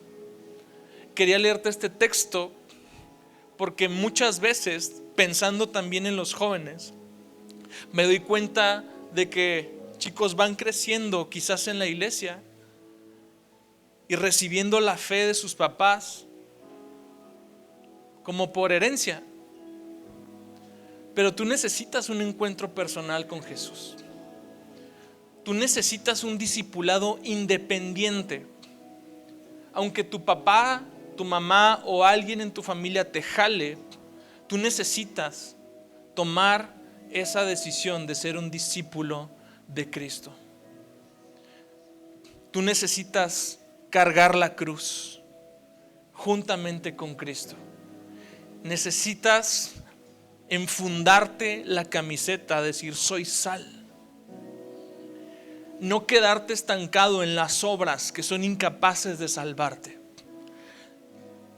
Quería leerte este texto porque muchas veces, pensando también en los jóvenes, me doy cuenta de que chicos van creciendo quizás en la iglesia y recibiendo la fe de sus papás como por herencia. Pero tú necesitas un encuentro personal con Jesús. Tú necesitas un discipulado independiente. Aunque tu papá, tu mamá o alguien en tu familia te jale, tú necesitas tomar esa decisión de ser un discípulo de Cristo. Tú necesitas cargar la cruz juntamente con Cristo. Necesitas enfundarte la camiseta, decir soy sal. No quedarte estancado en las obras que son incapaces de salvarte.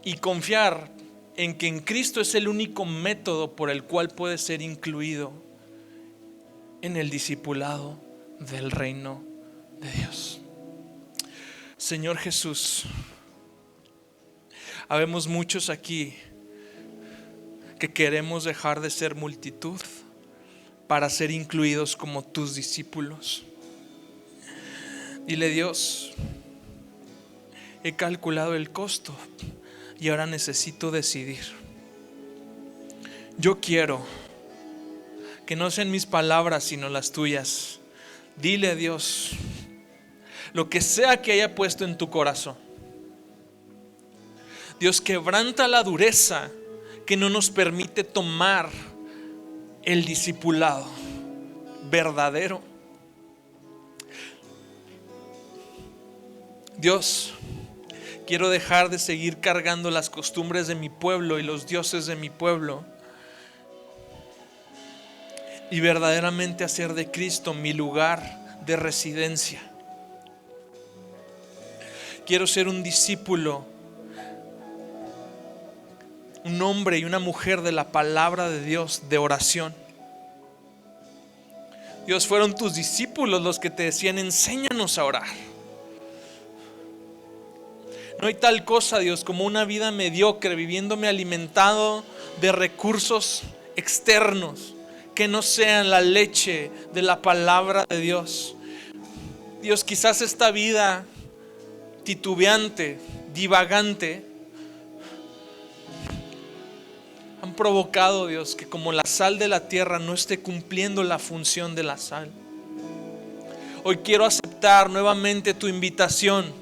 Y confiar en que en Cristo es el único método por el cual puedes ser incluido en el discipulado del reino de Dios. Señor Jesús, habemos muchos aquí que queremos dejar de ser multitud para ser incluidos como tus discípulos. Dile: Dios, he calculado el costo y ahora necesito decidir. Yo quiero que no sean mis palabras sino las tuyas. Dile a Dios lo que sea que haya puesto en tu corazón. Dios, quebranta la dureza que no nos permite tomar el discipulado verdadero. Dios, quiero dejar de seguir cargando las costumbres de mi pueblo y los dioses de mi pueblo y verdaderamente hacer de Cristo mi lugar de residencia. Quiero ser un discípulo, un hombre y una mujer de la palabra de Dios, de oración. Dios, fueron tus discípulos los que te decían: enséñanos a orar. No hay tal cosa, Dios, como una vida mediocre, viviéndome alimentado de recursos externos que no sean la leche de la palabra de Dios. Dios, quizás esta vida titubeante, divagante, han provocado, Dios, que como la sal de la tierra no esté cumpliendo la función de la sal. Hoy quiero aceptar nuevamente tu invitación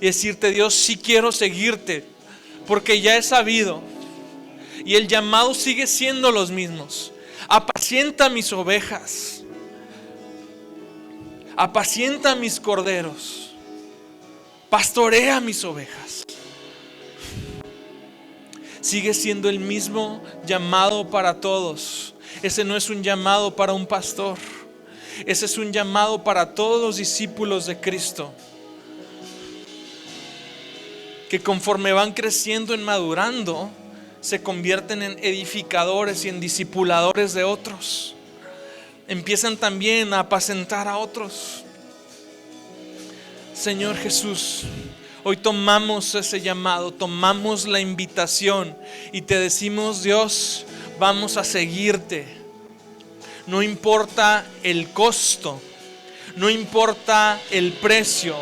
y decirte: Dios, sí quiero seguirte, porque ya he sabido y el llamado sigue siendo los mismos. Apacienta mis ovejas, apacienta mis corderos, pastorea mis ovejas. Sigue siendo el mismo llamado para todos. Ese no es un llamado para un pastor, ese es un llamado para todos los discípulos de Cristo. que conforme van creciendo y madurando, se convierten en edificadores y en discipuladores de otros. Empiezan también a apacentar a otros. Señor Jesús, hoy tomamos ese llamado, tomamos la invitación y te decimos: Dios, vamos a seguirte. No importa el costo, no importa el precio,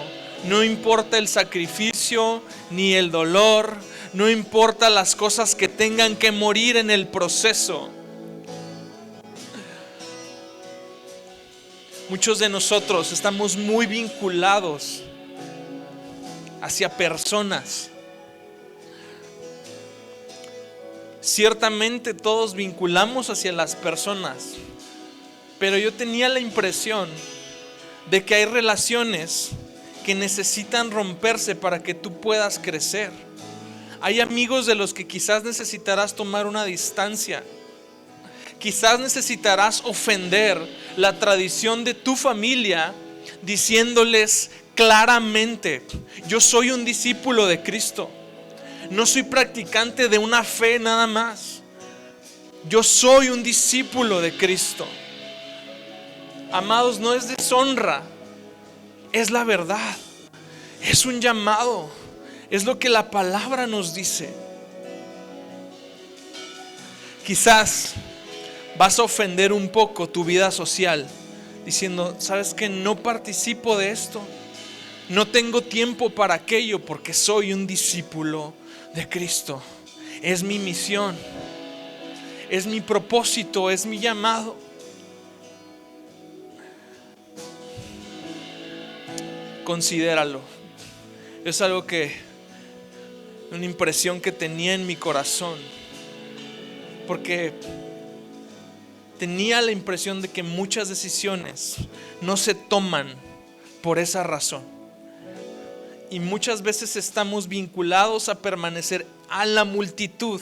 no importa el sacrificio ni el dolor, no importa las cosas que tengan que morir en el proceso. Muchos de nosotros estamos muy vinculados hacia personas. Ciertamente todos vinculamos hacia las personas, pero yo tenía la impresión de que hay relaciones que necesitan romperse para que tú puedas crecer. Hay amigos de los que quizás necesitarás tomar una distancia. Quizás necesitarás ofender la tradición de tu familia diciéndoles claramente: yo soy un discípulo de Cristo. No soy practicante de una fe nada más. Yo soy un discípulo de Cristo. Amados, no es deshonra, es la verdad. Es un llamado. Es lo que la palabra nos dice. Quizás vas a ofender un poco tu vida social diciendo: ¿sabes qué? No participo de esto. No tengo tiempo para aquello porque soy un discípulo de Cristo. Es mi misión, es mi propósito, es mi llamado. Considéralo. Es algo una impresión que tenía en mi corazón, porque tenía la impresión de que muchas decisiones no se toman por esa razón. Y muchas veces estamos vinculados a permanecer a la multitud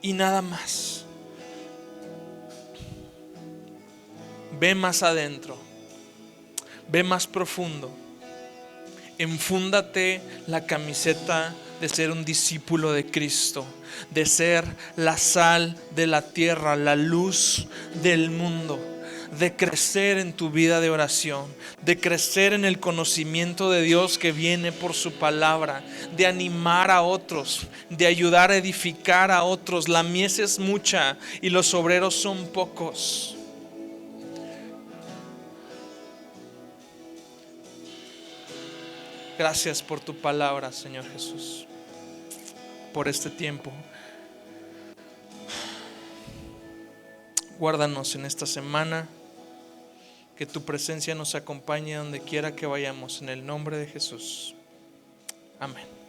y nada más. Ve más adentro, ve más profundo. Enfúndate la camiseta de ser un discípulo de Cristo, de ser la sal de la tierra, la luz del mundo, de crecer en tu vida de oración, de crecer en el conocimiento de Dios que viene por su palabra, de animar a otros, de ayudar a edificar a otros. La mies es mucha y los obreros son pocos. Gracias por tu palabra, Señor Jesús, por este tiempo. Guárdanos en esta semana, que tu presencia nos acompañe donde quiera que vayamos, en el nombre de Jesús. Amén.